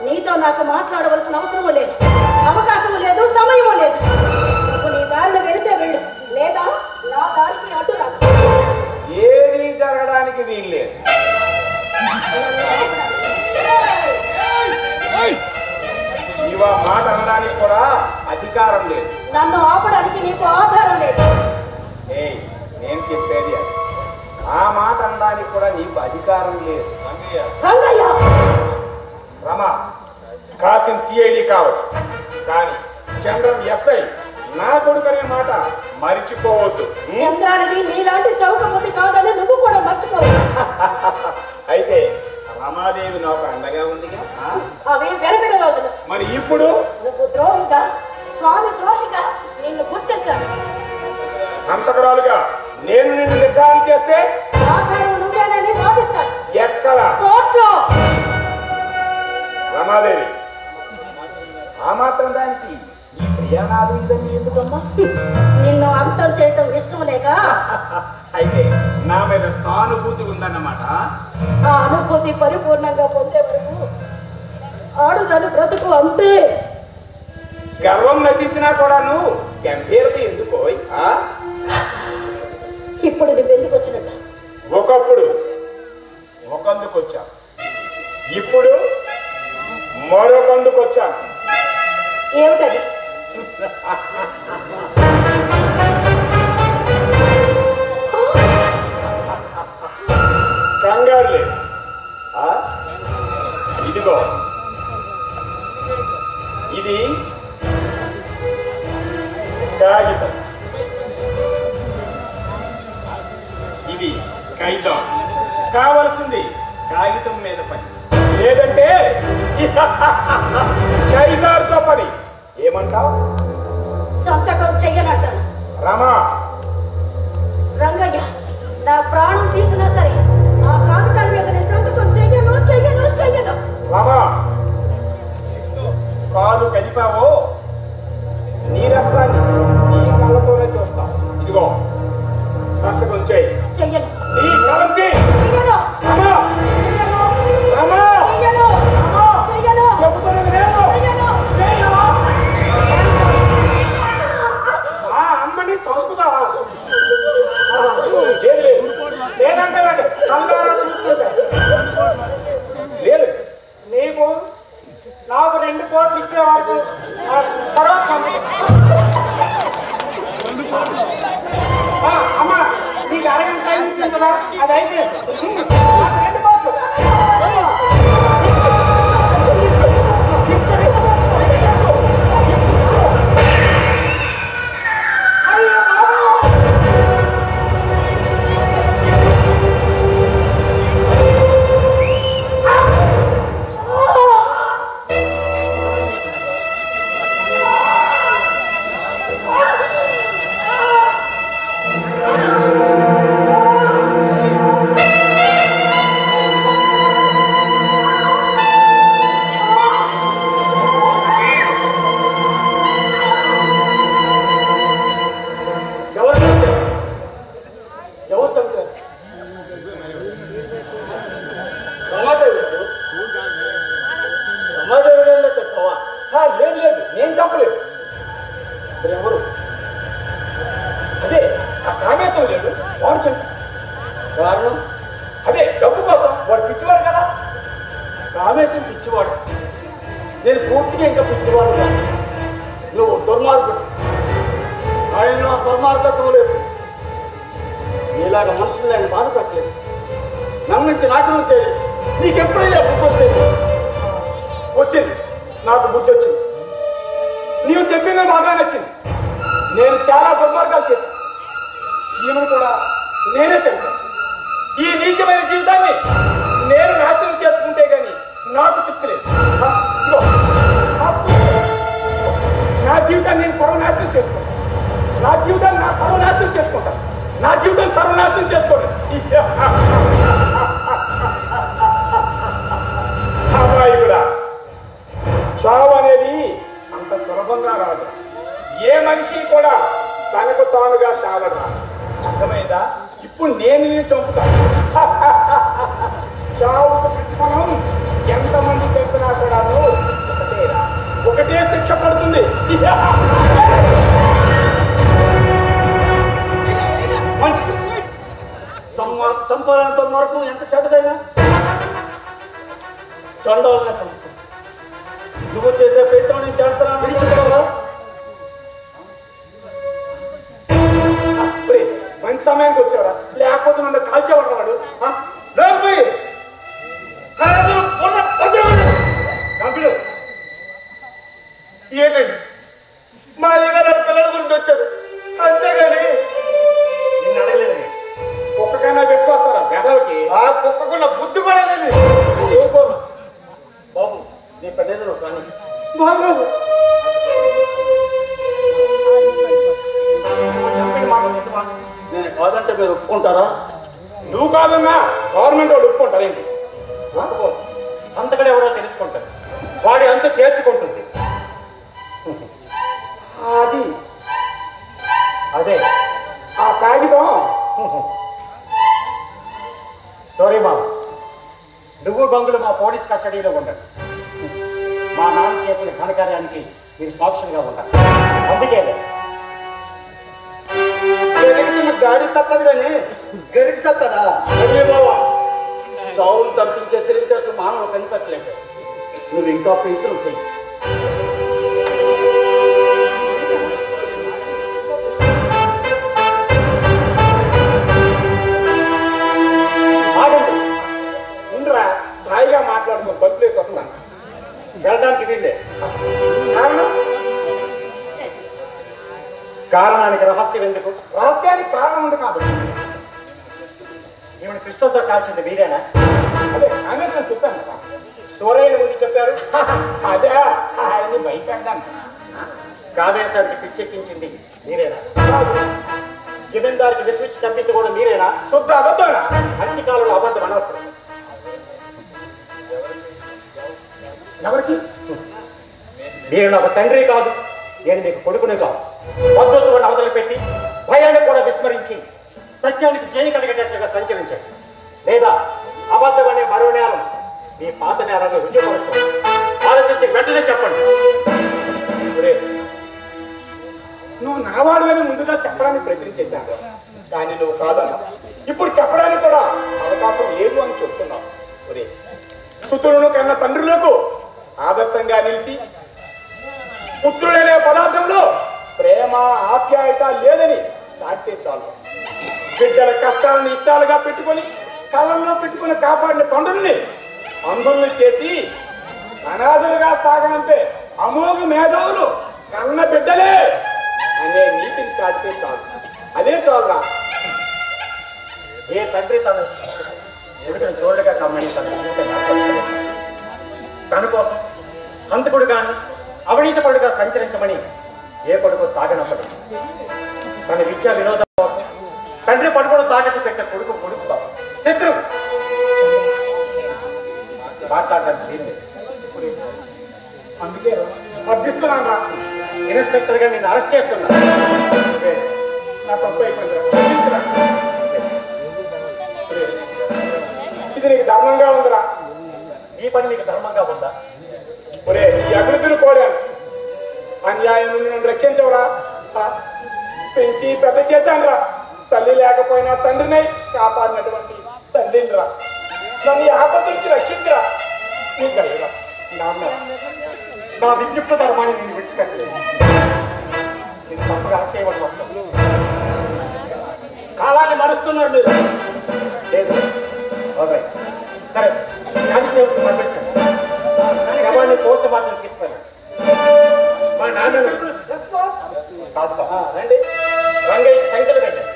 నీతో నాకు మాట్లాడవలసిన అవసరము లేదు, అవకాశము లేదు, సమయము లేదు. నువ్వు నీ దారిని వెళితే వెళ్ళు, లేదా నా దారికి అడ్డు రా. ఏది జరగడానికి వీల్లేదు. ఇవా మాట అనడానికి కూడా అధికారం లేదు. నన్ను ఆపడానికి నీకు ఆధారం లేదు. నేను చెప్పేది అది. ఆ మాట అనడానికి కూడా నీకు అధికారం లేదు. రంగయ్య, రమా, కాసిం సిఐడి కావచ్చు, కానీ చంద్రం ఎస్ఐ నా కొడుకనే మాట మరిచిపోవద్దు. చంద్రానికి నీలాంటి చౌకపతి కాదని నువ్వు కూడా మర్చిపోవు. అయితే రమాదేవి నాకు అండగా ఉందిగా. అవి వెనకటి రోజులు. మరి ఇప్పుడు నువ్వు ద్రోహిగా, స్వామి ద్రోహిగా నిన్ను గుర్తించాను. అంతకురాలుగా నేను నిన్ను నిర్ధారణ చేస్తే ఆధారం నువ్వేనని వాదిస్తాను. ఎక్కడ? కోర్టులో. రమాదేవి, ఆ మాత్రం దానికి ఈ ప్రయాణాలు ఇదని ఎందుకమ్మా? నిన్ను అంతం చేయటం ఇష్టం లేక. అయితే నా మీద సానుభూతి ఉందన్నమాట. ఆ అనుభూతి పరిపూర్ణంగా పొందే వరకు ఆడుదాని బ్రతుకు అంతే. గర్వం నశించినా కూడాను గంభీరత ఎందుకో? ఇప్పుడు నువ్వెందుకు వచ్చినట్టు? ఒకప్పుడు ఒకందుకు వచ్చా, ఇప్పుడు మరొకందుకు వచ్చాను. ఏమిటది? కంగారు లేదు. ఇదిగో, ఇది కాగితం, ఇది కైజాన్. కావలసింది కాగితం మీద పని, లేదంటే కైజార్తో పని. ఏమంటావు? సంతకం చెయ్యనంటాను. రమా, రంగయ్య, నా ప్రాణం తీసినా సరే ఆ కాగితాల మీద నేను సంతకం చెయ్యను చెయ్యను చెయ్యను. రమా, కాలు కదిపావో నీ రక్తాన్ని నీ కళ్ళతోనే చూస్తాం. ఇదిగో సంతకం చేయి. చెయ్యను. నీ కలం చేయి. చెయ్యను. రమా, చెయ్యను. రమా, చెయ్యను. రమా, చెయ్యను. చెబుతున్నది నేను. చెయ్యను. చెయ్యను. బుద్ధికి ఇంకా పిచ్చివాడు కాదు. నువ్వు దుర్మార్గుడు. ఆయనలో దుర్మార్గత్వం లేదు. నీలాగా మనుషులు ఆయన బాధ పెట్టలేదు. నమ్మించి నాశనం చేయలేదు. నీకెప్పుడైనా బుద్ధి వచ్చేది? వచ్చింది, నాకు బుద్ధి వచ్చింది. నీవు చెప్పింది బాగా నచ్చింది. నేను చాలా దుర్మార్గాలు చేశాను. ఈమెను కూడా నేనే చెప్పాను. ఈ నీచమైన జీవితాన్ని నేను నాశనం చేసుకుంటే గాని నాకు తృప్తి లేదు. ఇదిగో, నా జీవితాన్ని నేను సర్వనాశనం చేసుకుంటాను. నా జీవితాన్ని నా సర్వనాశనం చేసుకుంటాను. నా జీవితాన్ని సర్వనాశనం చేసుకోండి. అబ్బాయి కూడా చావు అనేది అంత సులభంగా రాదు. ఏ మనిషి కూడా తనకు తానుగా చావరా. అర్థమైందా? ఇప్పుడు నేను చంపుతాను. చావుకు ప్రతిఫలం ఎంతమంది చెప్పినా కూడా ఒకటే శిక్ష పడుతుంది. మంచిది. చంపాలని దుర్మార్గం ఎంత చెడ్డదైనా చండాలనే చంపుతా. నువ్వు చేసే ప్రయత్నం నేను చేస్తానని తెలుసుకోవాలా? మంచి సమయానికి వచ్చారా, లేకపోతే నన్ను కాల్చేవాడు వాడు. ఏంటండి మా అయ్యగారు పిల్లల గురించి వచ్చారు, అంతేగాని నిన్ను అడగలేదని. కుక్కకైనా విశ్వాసారా వేదవకి? ఆ కుక్కకున్న బుద్ధి కూడా లేదు. బాబు నీ పెద్దలు కానీ బాబు చెప్పిన మాట నిజమా? నేను కాదంటే మీరు ఒప్పుకుంటారా? నువ్వు కాదన్నా గవర్నమెంట్ వాళ్ళు ఒప్పుకుంటారు. ఏంటి అంతకడ ఎవరో తెలుసుకుంటారు. వాడి అంత తేల్చుకుంటుంది. అది అదే ఆ కాగితం. సారీ బాబు, నువ్వు బంగులు మా పోలీస్ కస్టడీలో ఉండండి. మా నాన్న చేసిన ఘనకార్యానికి మీరు సాక్షులుగా ఉండాలి. అందుకే గాడి చక్కదు కానీ గరికి చక్కదా? బాబా చావులు తప్పించే తెలివితేటలు మానవ కనిపెట్టలేదు. నువ్వు ఇంకా ప్రయత్నం చెయ్యి. ఆగండి, ఉండరా, స్థాయిగా మాట్లాడుకో. తలుపులేసి వస్తాను. వెళ్ళడానికి వీళ్ళే. కారణానికి రహస్యం ఎందుకు? రహస్యానికి కారణం ఉంది కాబట్టి. ఈమెను కృష్ణంతో కాల్చింది మీరేనా? అదే కాంగ్రెస్ చెప్పాను కదా. సూర్యుని ముందు చెప్పారు. అదే ఆయన్ని భయపెట్టాను. కామేశ్వరికి పిచ్చెక్కించింది మీరేనా? జమీందారికి విశ్వించి చంపింది కూడా మీరేనా? శుద్ధ అబద్ధానా? అన్ని కాలంలో అబద్ధం అనవసరం. ఎవరికి? మీరు నాకు తండ్రి కాదు, నేను మీకు కొడుకుని కాదు. పద్ధతులను అవతలు పెట్టి భయాన్ని కూడా విస్మరించి సత్యానికి జయ కలిగేటట్లుగా సంచరించండి. లేదా అబద్ధం అనే మరో నేరం మీ పాత నేరాన్ని రుజువుపరుస్తుంది. ఆలోచించి వెంటనే చెప్పండి. నువ్వు నావాడుగానే ముందుగా చెప్పడానికి ప్రయత్నం చేశాను, కానీ నువ్వు కాదన్నా. ఇప్పుడు చెప్పడానికి కూడా అవకాశం లేదు అని చెప్తున్నావు. ఒరే, సుతులను కన్న తండ్రులకు ఆదర్శంగా నిలిచి పుత్రుడనే పదార్థంలో ప్రేమ ఆప్యాయత లేదని సాగితే చాలు. బిడ్డల కష్టాలను ఇష్టాలుగా పెట్టుకొని కళ్ళల్లో పెట్టుకుని కాపాడిన తండ్రుల్ని అంధుల్ని చేసి అనాథులుగా సాగనంపే అమోఘ మేధావులు కన్న బిడ్డలే అనే నీతిని చాటితే చాలు. అదే చాలురా. ఏ తండ్రి తన ఎదుటిని చూడగా కమ్మని తన కోసం హంతకుడు గాను అవినీతి పరుడుగా సంచరించమని ఏ కొడుకు సాగనప్పటి తన విద్యా వినోదం కోసం తండ్రి పడుకుని తాకట్టు పెట్టే కొడుకు శత్రువు మాట్లాడడానికి అందుకే అర్థిస్తున్నాను రా. ఇన్స్పెక్టర్ గా నేను అరెస్ట్ చేస్తున్నా. నా తప్పు అయిపోయిందిరా. క్షమించురా. ఇది నీకు ధర్మంగా ఉందిరా. ఈ పని నీకు ధర్మంగా ఉందా? ఒరే, ఈ అభివృద్ధిని కోరాను. అన్యాయం నుండి నన్ను రక్షించవరా. పెంచి పెద్ద చేశాను రా. తల్లి లేకపోయినా తండ్రినై కాపాడినటువంటి తండ్రిని రా. నన్ను ఈ ఆపద నుంచి రక్షించరా. నీకు దయరా నాన్న. నా విద్యుక్త ధర్మాన్ని నేను విడిచిపెట్టలేదు. నేను తప్పుగా చేయవలసి వస్తుంది. కాలాన్ని మరుస్తున్నారు మీరు. లేదు ఓకే సరే కానిస్టేబుల్స్ పంపించండి. శవాన్ని పోస్ట్ మార్టం తీసుకెళ్ళండి. మా నాన్న రండి రంగయ్య సంఖ్యలు పెట్టండి.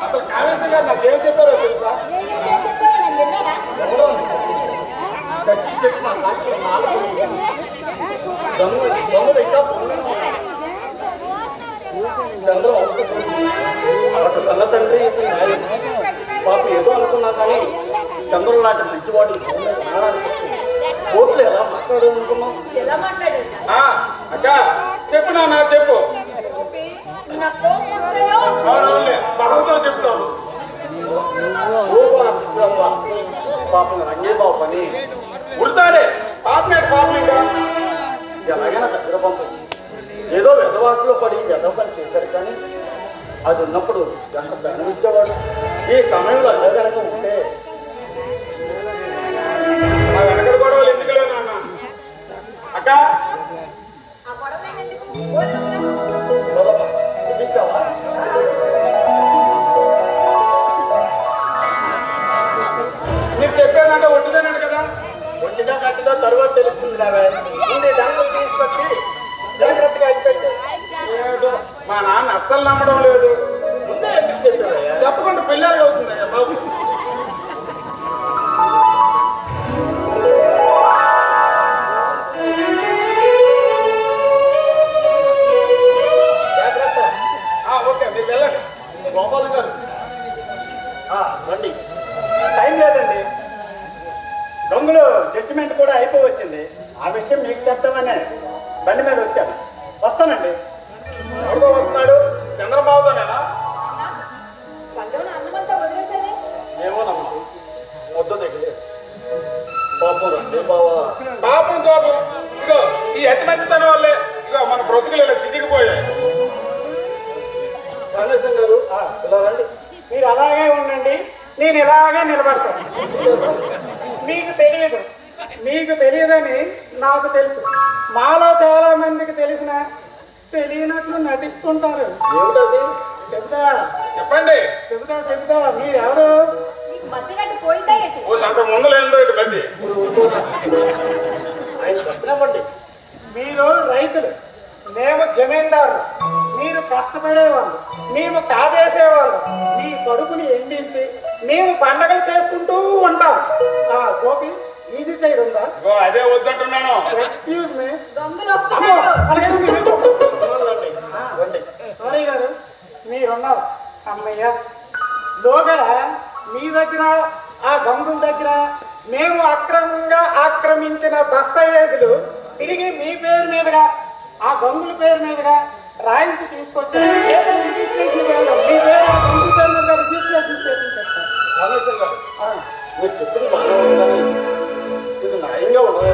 అసలు కాళేశ్వరం గారు నాకేం చెప్పారో తెలుసా? చచ్చి చెప్పిన సాక్ష్యం దొంగలు ఇంకా చంద్రం అటు కన్న తండ్రి పాప ఏదో అనుకున్నా కానీ చంద్రం లాంటి మంచివాడు కోర్టులు ఎలా మాట్లాడారు అనుకున్నాం. ఎలా మాట్లాడారు? అక్క చెప్పు నాన్న చెప్పు. నా కోపం వస్తేనో అవునవునులే బాబుతో చెప్తావు. పాపం రంగే బాబు పని ఉడతాడే పాపనేడు పాపలేక ఎలాగైనా దగ్గర పంపదు. ఏదో వెధవాసులో పడి వెధవ పని చేశాడు కానీ అది ఉన్నప్పుడు ఎంత దండం ఇచ్చేవాడు. ఈ సమయంలో అదే కనుక ఉంటే ఆ వెనకడ గొడవలు ఎందుకులే నాన్న. అక్క ఆ గొడవలు ఎందుకు? చూపించావా? మీరు చెప్పేదంటే ఒట్టిదేనాడు కదా. ఒంటిగా గట్టిగా తరువాత తెలుస్తుంది. నీ దండలు తీసుకొచ్చి జాగ్రత్తగా అయిపోయింది. ఏమిటో మా నాన్న అస్సలు నమ్మడం లేదు. ముందే ఎందుకు చెప్పావయ్యా? చెప్పకుండా పిల్లలు అవుతుందయ్యా బాబు. జాగ్రత్త. ఓకే మీరు వెళ్ళండి. గోపాల్ గారు రండి. టైం లేదండి. దొంగలు జడ్జిమెంట్ కూడా అయిపోవచ్చింది. ఆ విషయం మీకు చెప్తామనే బండి మీద వచ్చాను. వస్తానండి. ఎవరితో వస్తున్నాడు? చంద్రబాబుతోనేనా? పల్లెలో అన్నమంతా వదిలేసానే. ఏమో నమ్మకం ముద్ద దిగలేదు. పాపం రండి బావా. పాపం కోపం ఇగో ఈ అతి మంచితనం వల్లే ఇగో మన బ్రతుకులు ఇలా చితికిపోయాయి. గణేశం గారు ఇలా రండి. మీరు అలాగే ఉండండి, నేను ఇలాగే నిలబడతాను. మీకు తెలియదని నాకు తెలుసు. మాలో చాలా మందికి తెలియనట్లు నటిస్తుంటారు. ఏమిటది? చెబుతా చెప్పండి. మీరెవరు? నీకు మధ్యగట్టు పోయిందా ఏంటి? ఓ సంత ముందులేందో ఇటు మధ్య. ఆయన చెప్పినవ్వండి. మీరు రైతులు, మేము జమీందారు. మీరు కష్టపడేవాళ్ళు, మేము కాజేసేవాళ్ళు. మీ కడుపుని ఎండించి మేము పండగలు చేసుకుంటూ ఉంటాం. గోపి ఈజీ చైర్ ఉందా? ఇగో అదే వద్దంటున్నాను. Excuse me. దొంగలు వస్తున్నారు. సారీ గారు, మీరున్నారు. అమ్మయ్య, లోగడ మీ దగ్గర ఆ గంగుల దగ్గర మేము అక్రమంగా ఆక్రమించిన దస్తావేజులు తిరిగి మీ పేరు మీదుగా ఆ గంగుల పేరు మీదుగా రాయించి తీసుకొచ్చి రిజిస్ట్రేషన్ వెళ్దాం. మీ పేరు ఆ గంగుల పేరు మీద రిజిస్ట్రేషన్ చేయించేస్తాం. గణేశం గారు మీరు చెప్పింది బాగా ఉందని ఇది న్యాయంగా ఉండదు.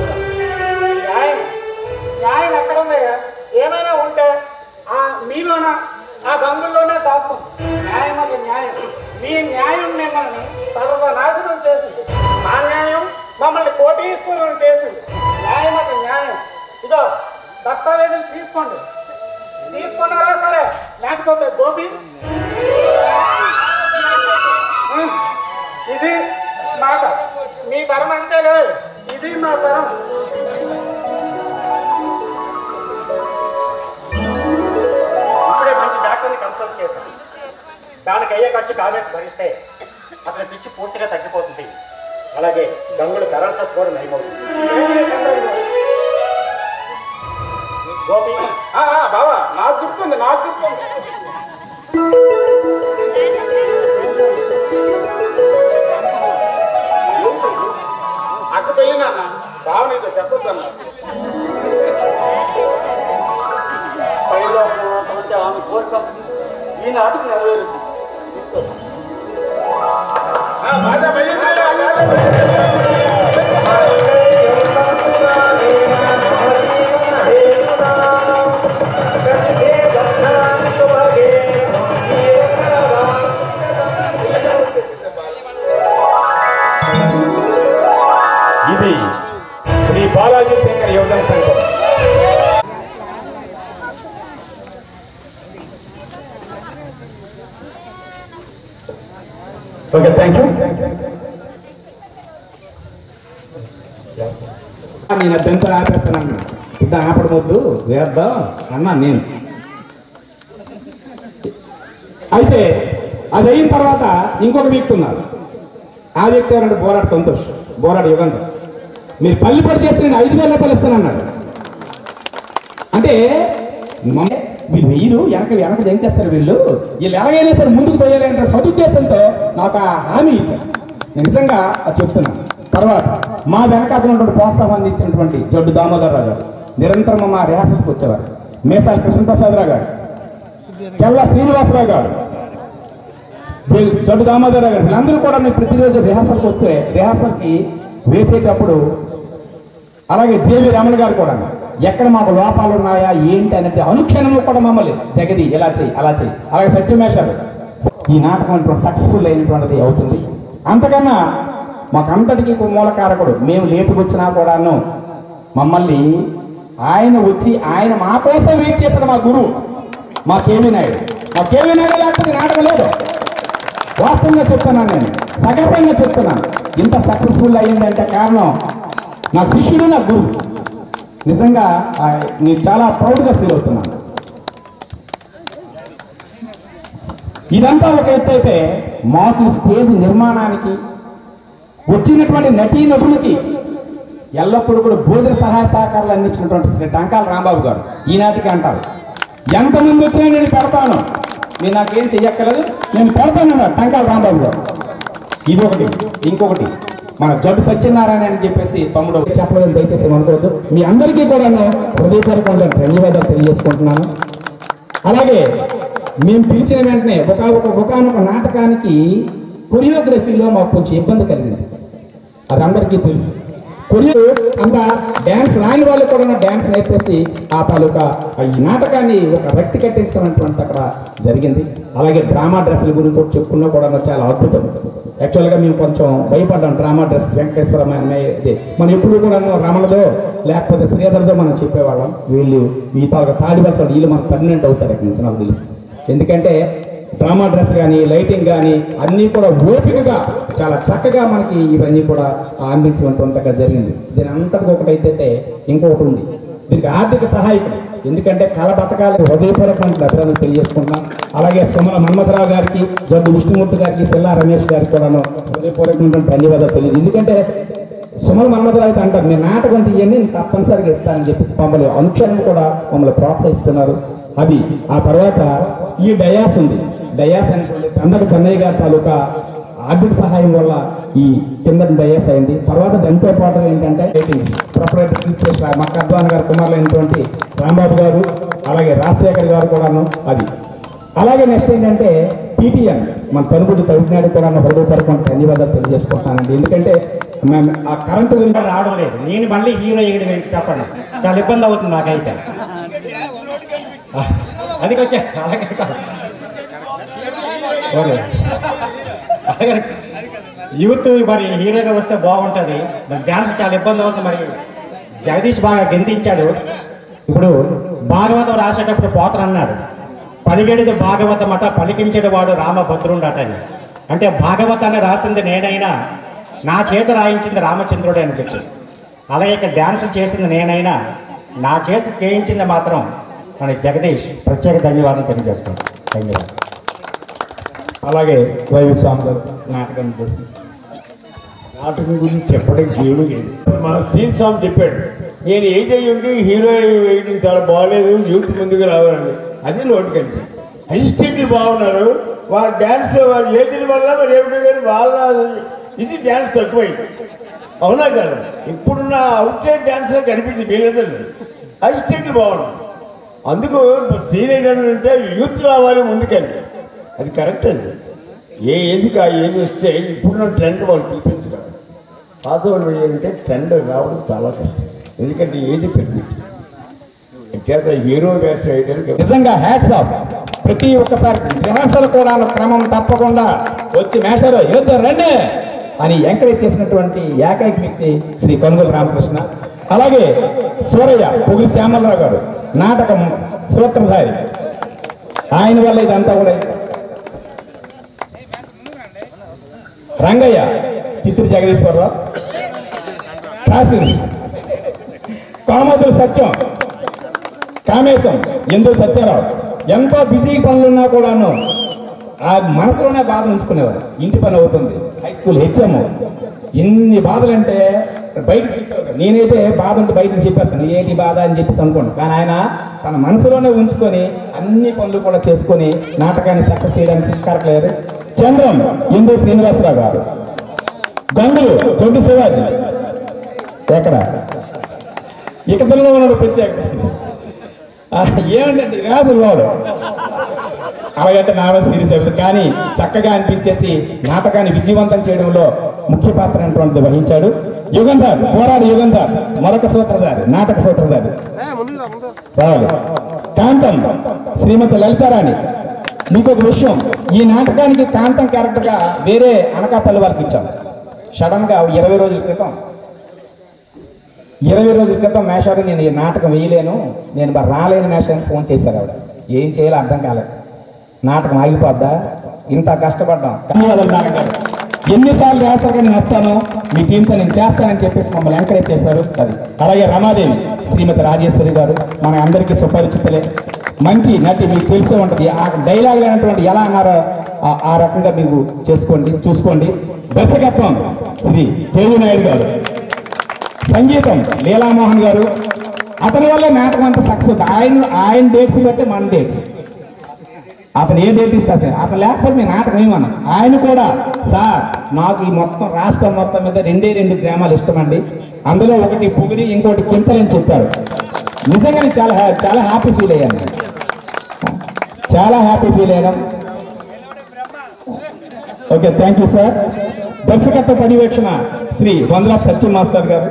న్యాయం ఎక్కడ ఉందయ్యా? ఏమైనా ఉంటే మీలోన ఆ గంగుల్లోనే దాస్తాం. న్యాయం అది న్యాయం. మీ న్యాయం మిమ్మల్ని సర్వనాశనం చేసింది. మా న్యాయం మమ్మల్ని కోటీశ్వరులు చేసింది. న్యాయం అది న్యాయం. ఇదో దస్తావేజులు తీసుకోండి. తీసుకున్నారా సరే, లేకపోతే గోపి ఇది మాట. మీ తరం అంతే లేదు, ఇది మా తరం. ఇప్పుడే మంచి డాక్టర్ని కన్సల్ట్ చేశాను. దానికి అయ్యే ఖర్చు కావేసి భరిస్తే అతని పిచ్చి పూర్తిగా తగ్గిపోతుంది. అలాగే గంగులు పెరాలసిస్ కూడా నయమవుతుంది. గోపి బావా నాకు గుర్తుంది. అక్క పెళ్ళి నాన్న. బావ నీతో చెప్పొద్దన్నా. పైలో అంటే ఆమె కోరిక ఈనాటికి నెరవేరుద్ది. తీసుకో. బాధ భయంత్రిగా ఇది శ్రీ బాలాజీ శేఖర్ యువజన సంఘం. Okay, thank you. నేను అద్దెంతో ఆపేస్తానన్నా, ఇద్దరు ఆపడమొద్దు వేద్దాం అన్నా నేను. అయితే అది అయిన తర్వాత ఇంకొక వ్యక్తి ఉన్నారు. ఆ వ్యక్తి ఎవరంటే బోరాడు సంతోష్, బోరాడు యుగంధర్. మీరు పల్లి పడి చేస్తే నేను 5,000 రూపాయలు ఇస్తానన్నాడు. అంటే వీళ్ళు వెయ్యరు, వెనక జంకేస్తారు, వీళ్ళు ఎలాగైనా సరే ముందుకు తోయాలి అంటే సదుద్దేశంతో నాకు ఆ హామీ ఇచ్చారు. నేను నిజంగా అది చెప్తున్నాను. తర్వాత మా వెనకాతలు ప్రోత్సాహం అందించినటువంటి జడ్డు దామోదరరావు గారు నిరంతరం మా రిహార్సల్స్కి వచ్చేవారు. మేసాల కృష్ణప్రసాదరావు గారు, తెల్ల శ్రీనివాసరావు గారు, జడ్డు దామోదరరావు గారు, వీళ్ళందరూ కూడా నేను ప్రతిరోజు రిహార్సల్కి వస్తే రిహార్సల్కి వేసేటప్పుడు, అలాగే జేవి రమణ గారు కూడా ఎక్కడ మాకు లోపాలు ఉన్నాయా ఏంటి అనేది అనుక్షణంలో కూడా మమ్మల్ని జగది ఇలా చెయ్యి అలా చెయ్యి. అలాగే సత్యమేశారు ఈ నాటకం సక్సెస్ఫుల్ అయినటువంటిది అవుతుంది. అంతకన్నా మాకు అంతటికీ మూలకారకుడు, మేము లేటుకు వచ్చినా కూడాను మమ్మల్ని ఆయన వచ్చి ఆయన మా కోసం వెయిట్ చేశాడు మా గురువు, మా కేవీ నాయుడు. మా కేవీ నాయుడు లేకపోతే నాటకం లేదు. వాస్తవంగా చెప్తున్నాను, నేను సగర్వంగా చెప్తున్నాను. ఇంత సక్సెస్ఫుల్ అయ్యిందంటే కారణం నాకు శిష్యుడు, నా గురువు. నిజంగా నేను చాలా ప్రౌడ్గా ఫీల్ అవుతున్నాను. ఇదంతా ఒక ఎత్తు అయితే, మాకు స్టేజ్ నిర్మాణానికి వచ్చినటువంటి నటీనటులకి ఎల్లప్పుడూ కూడా భోజన సహాయ సహకారాలు అందించినటువంటి శ్రీ టంకాల రాంబాబు గారు ఈనాటికి అంటారు, ఎంతమంది వచ్చినా నేను పెడతాను, మీరు నాకేం చెయ్యక్కర్లేదు, నేను పెడతానన్నారు టంకాల రాంబాబు గారు. ఇది ఒకటి. ఇంకొకటి మన జడ్డు సత్యనారాయణ అని చెప్పేసి తమ్ముడు చెప్పలేదని దయచేసి అనుకోవద్దు. మీ అందరికీ కూడా హృదయపూర్వకంగా ధన్యవాదాలు తెలియజేసుకుంటున్నాను. అలాగే మేము పిలిచిన వెంటనే ఒకనొక నాటకానికి కొరియోగ్రఫీలో మాకు కొంచెం ఇబ్బంది కలిగింది, అది అందరికీ తెలుసు. అంతా డ్యాన్స్ రాని వాళ్ళు కూడా డ్యాన్స్ నేర్పేసి ఆ తాలూకా ఈ నాటకాన్ని ఒక వ్యక్తి కట్టించడం అక్కడ జరిగింది. అలాగే డ్రామా డ్రెస్సుల గురించి చెప్పుకున్నా కూడా చాలా అద్భుతం. యాక్చువల్గా మేము కొంచెం భయపడ్డాం. డ్రామా డ్రెస్ వెంకటేశ్వర అనేది మనం ఎప్పుడు కూడా రమణదో లేకపోతే శ్రీధర్దో మనం చెప్పేవాళ్ళం. వీళ్ళు ఈ తాలూకా తాడివలస వీళ్ళు మనకు పర్మనెంట్ అవుతారు ఇక్కడ నుంచి నాకు తెలుసు. ఎందుకంటే డ్రామా డ్రెస్ కానీ లైటింగ్ కానీ అన్నీ కూడా ఓపికగా చాలా చక్కగా మనకి ఇవన్నీ కూడా అందించినంతగా జరిగింది. దీని అంతటికి ఒకటైతే ఇంకొకటి ఉంది, దీనికి ఆర్థిక సహాయకుడు. ఎందుకంటే కళ బతకాలి హృదయపూర్వకమైన అభినందనలు తెలియజేసుకుంటున్నాం. అలాగే సుమల మన్మథరావు గారికి, జడ్డు విష్ణుమూర్తి గారికి, సిల్లా రమేష్ గారికి కూడా హృదయపూర్వకమైన ధన్యవాదాలు తెలియదు. ఎందుకంటే సుమల మన్మథరావు అయితే అంటారు, నేను నాటకం తీయండి నేను తప్పనిసరిగా ఇస్తానని చెప్పేసి మమ్మల్ని అనుక్షణం కూడా మమ్మల్ని ప్రోత్సహిస్తున్నారు. అది ఆ తర్వాత ఈ డయాస్ ఉంది. డయాస్ అంటే చందక చెన్నయ్య గారి తాలూకా ఆర్థిక సహాయం వల్ల ఈ కింద డయాస్ అయింది. తర్వాత దాంతో పాటు ఏంటంటే రేటింగ్స్ ప్రొపరేటరీ మక్కద్వాన్ గారు కుమారులైనటువంటి రాంబాబు గారు, అలాగే రాజశేఖర్ గారు కూడాను. అది అలాగే నెక్స్ట్ ఏంటంటే టీటీఎన్ మన తనుగుడి తవినాడు కూడా హృదయపూర్వకంగా ధన్యవాదాలు తెలియజేసుకుంటున్నానండి. ఎందుకంటే ఆ కరెంటు గురించి రావడం లేదు, నేను మళ్ళీ హీరో వేయడం చెప్పండి, చాలా ఇబ్బంది అవుతుంది నాకైతే. అది వచ్చే అలాగే యూత్ మరి హీరోగా వస్తే బాగుంటుంది. మరి డ్యాన్స్ చాలా ఇబ్బంది అవుతుంది. మరి జగదీష్ బాగా గెంతించాడు. ఇప్పుడు భాగవతం రాసేటప్పుడు పోతన అన్నాడు, పలిగేడిది భాగవతం అట, పలికించేడు వాడు రామభద్రుండట అని. అంటే భాగవతాన్ని రాసింది నేనైనా, నా చేత రాయించింది రామచంద్రుడే అని చెప్పేసి. అలాగే ఇక్కడ డ్యాన్స్ చేసింది నేనైనా, నా చేసి చేయించింది మాత్రం మన జగదీష్. ప్రత్యేక ధన్యవాదాలు తెలియజేసుకుంటాం. ధన్యవాదాలు. అలాగే వైవి స్వామి గారు నాటకం చేసింది. నాటకం గురించి చెప్పడానికి ఏమీ లేదు. మా శ్రీన్ స్వామి చెప్పాడు, నేను ఏజ్ అయ్యి ఉండి హీరో వేయడం చాలా బాగాలేదు, యూత్ ముందుకు రావాలని. అది నోటికండి. అసిస్టెంట్లు బాగున్నారు, వారి డ్యాన్స్ వారి ఏజ్ల వల్ల మరి ఏమిటో కానీ వాళ్ళ ఇది డ్యాన్స్ తక్కువైంది. అవునా కదా? ఇప్పుడున్న అవుట్ సైడ్ డ్యాన్స్ కనిపించింది మీరందరినీ. అసిస్టెంట్లు బాగున్నారు. అందుకు సీనియర్ అంటే యూత్ రావాలి ముందుకండి. అది కరెక్ట్ అండి. ఏ ఏజ్కి ఆ ఏజ్ వస్తే ఇప్పుడున్న ట్రెండ్ వాళ్ళు చూపించగలరు. పాత వాళ్ళు ఏంటంటే ట్రెండ్ రావడం చాలా కష్టం, ఎందుకంటే ఏది పెరిగింది చేత హీరో వేస్ట్ వేయడానికి. నిజంగా హ్యాట్స్ ఆఫ్. ప్రతి ఒక్కసారి రిహార్సల్ కూడా క్రమం తప్పకుండా వచ్చి మేషారు యుద్ధం రండి అని ఎంకరేజ్ చేసినటువంటి ఏకైక వ్యక్తి శ్రీ కొనుగోలు రామకృష్ణ. అలాగే సూరయ్య పొగిలి శ్యామలరావు గారు నాటకం సూత్రధారి, ఆయన వల్ల ఇదంతా కూడా. రంగయ్య చిత్ర జగదీశ్వరరావు, కాశీ కామోదుల సత్యం, కామేశం ఎందు సత్యారావు ఎంతో బిజీ పనులున్నా కూడాను ఆ మనసులోనే బాధ ఉంచుకునేవారు. ఇంటి పని అవుతుంది, హై స్కూల్ హెచ్ఎం, ఎన్ని బాధలంటే బయటకు చెప్పారు. నేనైతే బాధ ఉంటే బయటకు చెప్పేస్తాను, ఏంటి బాధ అని చెప్పేసి అనుకోండి. కానీ ఆయన తన మనసులోనే ఉంచుకొని అన్ని పనులు కూడా చేసుకొని నాటకాన్ని సక్సెస్ చేయడానికి సిక్కారట్లేదు. చంద్రం ఎందు శ్రీనివాసరావు గారు, గంగులు తొడ్డు శివాజీ, ఎక్కడ ఇకతలో ఉన్నాడు ప్రత్యేక ఏమంటే రిహార్సల్ వాడు అలాగంటే నా మీద సీరియస్ అయిపోతుంది. కానీ చక్కగా అనిపించేసి నాటకాన్ని విజయవంతం చేయడంలో ముఖ్య పాత్ర అనేటువంటిది వహించాడు. యుగంధర్, పోరాడు యుగంధర్, మరొక సూత్రధారి, నాటక సూత్రధారి రావాలి. కాంతం శ్రీమతి లలితారాణి. మీకు ఒక విషయం, ఈ నాటకానికి కాంతం క్యారెక్టర్గా వేరే అనకాపల్లి వాళ్ళకి ఇచ్చాం. సడన్ గా 20 రోజుల క్రితం మేషారు నేను ఈ నాటకం వేయలేను, నేను రాలేని మేషాన్ని ఫోన్ చేశారు. ఆవిడ ఏం చేయాలో అర్థం కాలేదు. నాటకం ఆగిపోద్దా, ఇంత కష్టపడ్డాం, ఎన్నిసార్లు వేస్తారు కానీ వస్తాను, మీ టీంతో నేను చేస్తానని చెప్పేసి మమ్మల్ని ఎంకరేజ్ చేశారు. అది అలాగే రమాదేవి శ్రీమతి రాజేశ్వరి గారు మన అందరికీ సుపరిచితులే, మంచి నటి, మీకు తెలిసే ఉంటుంది. ఆ డైలాగ్ అనేటువంటి ఎలా అన్నారో ఆ రకంగా మీరు చూసుకోండి. దర్శకత్వం శ్రీ కేవీ నాయుడు గారు, సంగీతం లీలామోహన్ గారు. అతని వల్లే నాటకం అంతా సక్సెస్. ఆయన డేట్స్ బట్టి మన డేట్స్, అతను ఏ డేట్ ఇస్తే అతను లేకపోతే మీ నాటకం ఏమన్నా. ఆయన కూడా సార్ నాకు ఈ మొత్తం రాష్ట్రం మొత్తం మీద 2 గ్రామాలు ఇష్టమండి, అందులో ఒకటి పొగిరి ఇంకోటి కింతలని చెప్పారు. నిజంగా చాలా చాలా హ్యాపీ ఫీల్ అయ్యాను, చాలా హ్యాపీ ఫీల్ అయ్యాను. Okay, thank you sir. దర్శకత్వ పర్యవేక్షణ శ్రీ వంజలాప్ సత్యం మాస్టర్ గారు,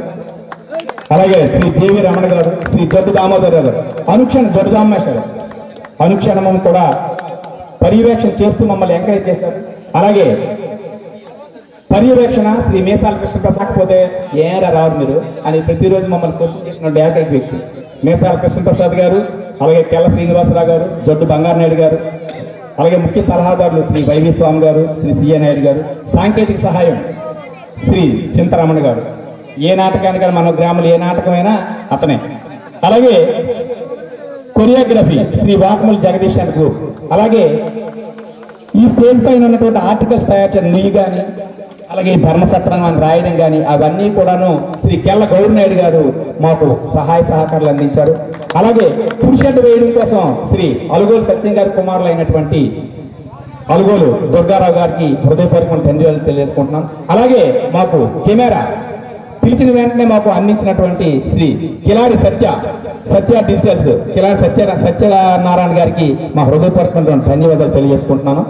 అలాగే శ్రీ జేవి రమణ గారు, శ్రీ జడ్డు దామోదర్ గారు, జడ్డు దామేశ్వర అనుక్షణము కూడా పర్యవేక్షణ చేస్తూ మమ్మల్ని ఎంకరేజ్ చేశారు. అలాగే పర్యవేక్షణ శ్రీ మేసాల కృష్ణప్రసాద్, కాకపోతే ఏరా రావు మీరు అని ప్రతిరోజు మమ్మల్ని క్వశ్చన్ చేసిన ఏకైక వ్యక్తి మేసాల కృష్ణప్రసాద్ గారు, అలాగే కెల్ల శ్రీనివాసరావు గారు, జడ్డు బంగారనాయుడు గారు, అలాగే ముఖ్య సలహాదారులు శ్రీ వైవి స్వామి గారు, శ్రీ సిఏ నాయుడు గారు, సాంకేతిక సహాయం శ్రీ చింతరమణ గారు. ఏ నాటకానికైనా మన గ్రామంలో ఏ నాటకమైనా అతనే. అలాగే choreography Shri Vakamula Jagadish and group. అలాగే ఈ స్టేజ్ పైన ఉన్నటువంటి ఆర్టికల్స్ తయారు చేయడం నీ కానీ, అలాగే ధర్మసత్రం అని రాయడం కానీ అవన్నీ కూడాను శ్రీ కెల్ల గౌరనాయుడు గారు మాకు సహాయ సహకారాలు అందించారు. అలాగే పురుషెడ్ వేయడం కోసం శ్రీ అలుగోలు సత్యం గారి కుమారులు అయినటువంటి అలుగోలు దుర్గారావు గారికి హృదయపూర్వక ధన్యవాదాలు తెలియజేసుకుంటున్నాం. అలాగే మాకు కెమెరా పిలిచిన వెంటనే మాకు అందించినటువంటి శ్రీ కిలారి సత్య డిజిటల్స్ కిలారి సత్యనారాయణ గారికి మా హృదయపూర్వక ధన్యవాదాలు తెలియజేసుకుంటున్నాను.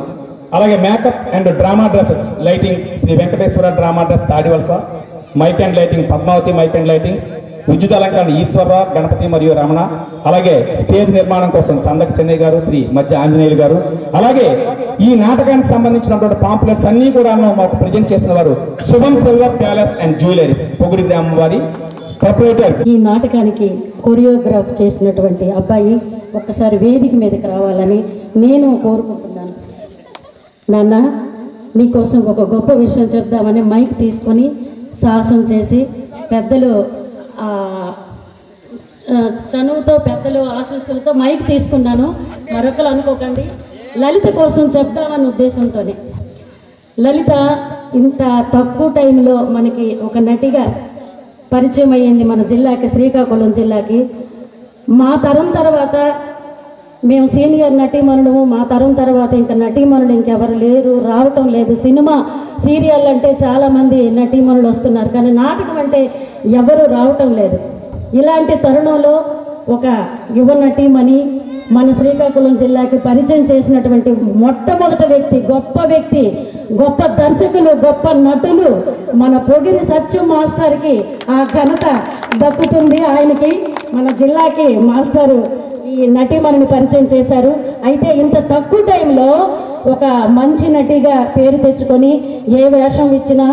అలాగే makeup and drama dresses lighting Shri Venkateswara drama dress Tadivalasa, mic and lighting Padmavati mic and lighting, విద్యుత్ అలంకరణ ఈశ్వరరావు, గణపతి మరియు రమణ. అలాగే స్టేజ్ నిర్మాణం కోసం చందక చెన్నై గారు, శ్రీ మధ్య ఆంజనేయులు గారు. అలాగే ఈ నాటకానికి సంబంధించినటువంటి పాంప్లెట్స్ అన్ని కూడా మాకు ప్రజెంట్ చేసిన వారు శుభం silver palace and jewelleries Pogiri గ్రామం వారి ప్రొపరేటర్. ఈ నాటకానికి కొరియోగ్రాఫ్ చేసినటువంటి అబ్బాయి ఒక్కసారి వేదిక మీదకి రావాలని నేను కోరుకుంటున్నాను. నాన్న, నీకోసం ఒక గొప్ప విషయం చెప్దామని మైక్ తీసుకొని సాహసం చేసి పెద్దలు చనువుతో పెద్దలు ఆశీస్సులతో మైక్ తీసుకున్నాను. మరొకరు అనుకోకండి. లలిత కోసం చెప్దామన్న ఉద్దేశంతోనే. లలిత ఇంత తక్కువ టైంలో మనకి ఒక నటిగా పరిచయం అయ్యింది మన జిల్లాకి, శ్రీకాకుళం జిల్లాకి. మా తరం తర్వాత మేము సీనియర్ నటీమణులు, మా తరం తర్వాత ఇంకా నటీమణులు ఇంకెవరు లేరు, రావటం లేదు. సినిమా సీరియల్ అంటే చాలామంది నటీమణులు వస్తున్నారు, కానీ నాటకం అంటే ఎవరు రావటం లేదు. ఇలాంటి తరుణంలో ఒక యువ నటీమణి మన శ్రీకాకుళం జిల్లాకి పరిచయం చేసినటువంటి మొట్టమొదటి వ్యక్తి, గొప్ప దర్శకులు, గొప్ప నటులు మన పొగిరి సత్యం మాస్టర్కి ఆ ఘనత దక్కుతుంది. ఆయనకి మన జిల్లాకి మాస్టరు ఈ నటీమణిని పరిచయం చేశారు. అయితే ఇంత తక్కువ టైంలో ఒక మంచి నటిగా పేరు తెచ్చుకొని ఏ వేషం ఇచ్చినా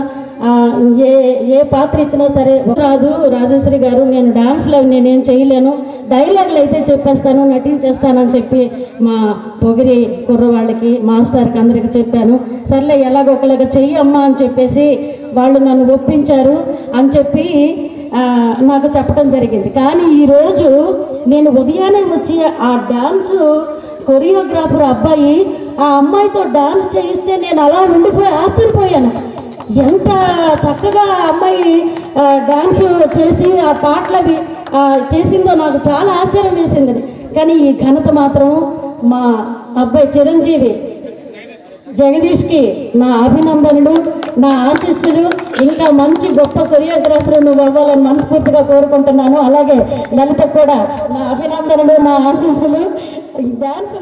ఏ పాత్ర ఇచ్చినా సరే రాదు రాజశ్రీ గారు, నేను డాన్స్లో నేనేం చేయలేను, డైలాగులు అయితే చెప్పేస్తాను, నటించేస్తానని చెప్పి మా పొగిరి కుర్రవాళ్ళకి మాస్టర్కి అందరికి చెప్పాను. సర్లే ఎలాగొకలాగా చెయ్యి అమ్మా అని చెప్పేసి వాళ్ళు నన్ను ఒప్పించారు అని చెప్పి నాకు చెప్పడం జరిగింది. కానీ ఈరోజు నేను ఉదయాన్నే వచ్చి ఆ డాన్సు కొరియోగ్రాఫర్ అబ్బాయి ఆ అమ్మాయితో డాన్స్ చేయిస్తే నేను అలా ఉండిపోయి ఆశ్చర్యపోయాను. ఎంత చక్కగా అమ్మాయి డాన్స్ చేసి ఆ పాటలవి చేసిందో నాకు చాలా ఆశ్చర్యం వేసింది. కానీ ఈ ఘనత మాత్రం మా అబ్బాయి చిరంజీవి జగదీష్కి నా అభినందనలు, నా ఆశీస్సులు. ఇంకా మంచి గొప్ప కొరియోగ్రాఫర్ నువ్వు అవ్వాలని మనస్ఫూర్తిగా కోరుకుంటున్నాను. అలాగే లలితకు కూడా నా అభినందనలు, నా ఆశీస్సులు. డాన్స్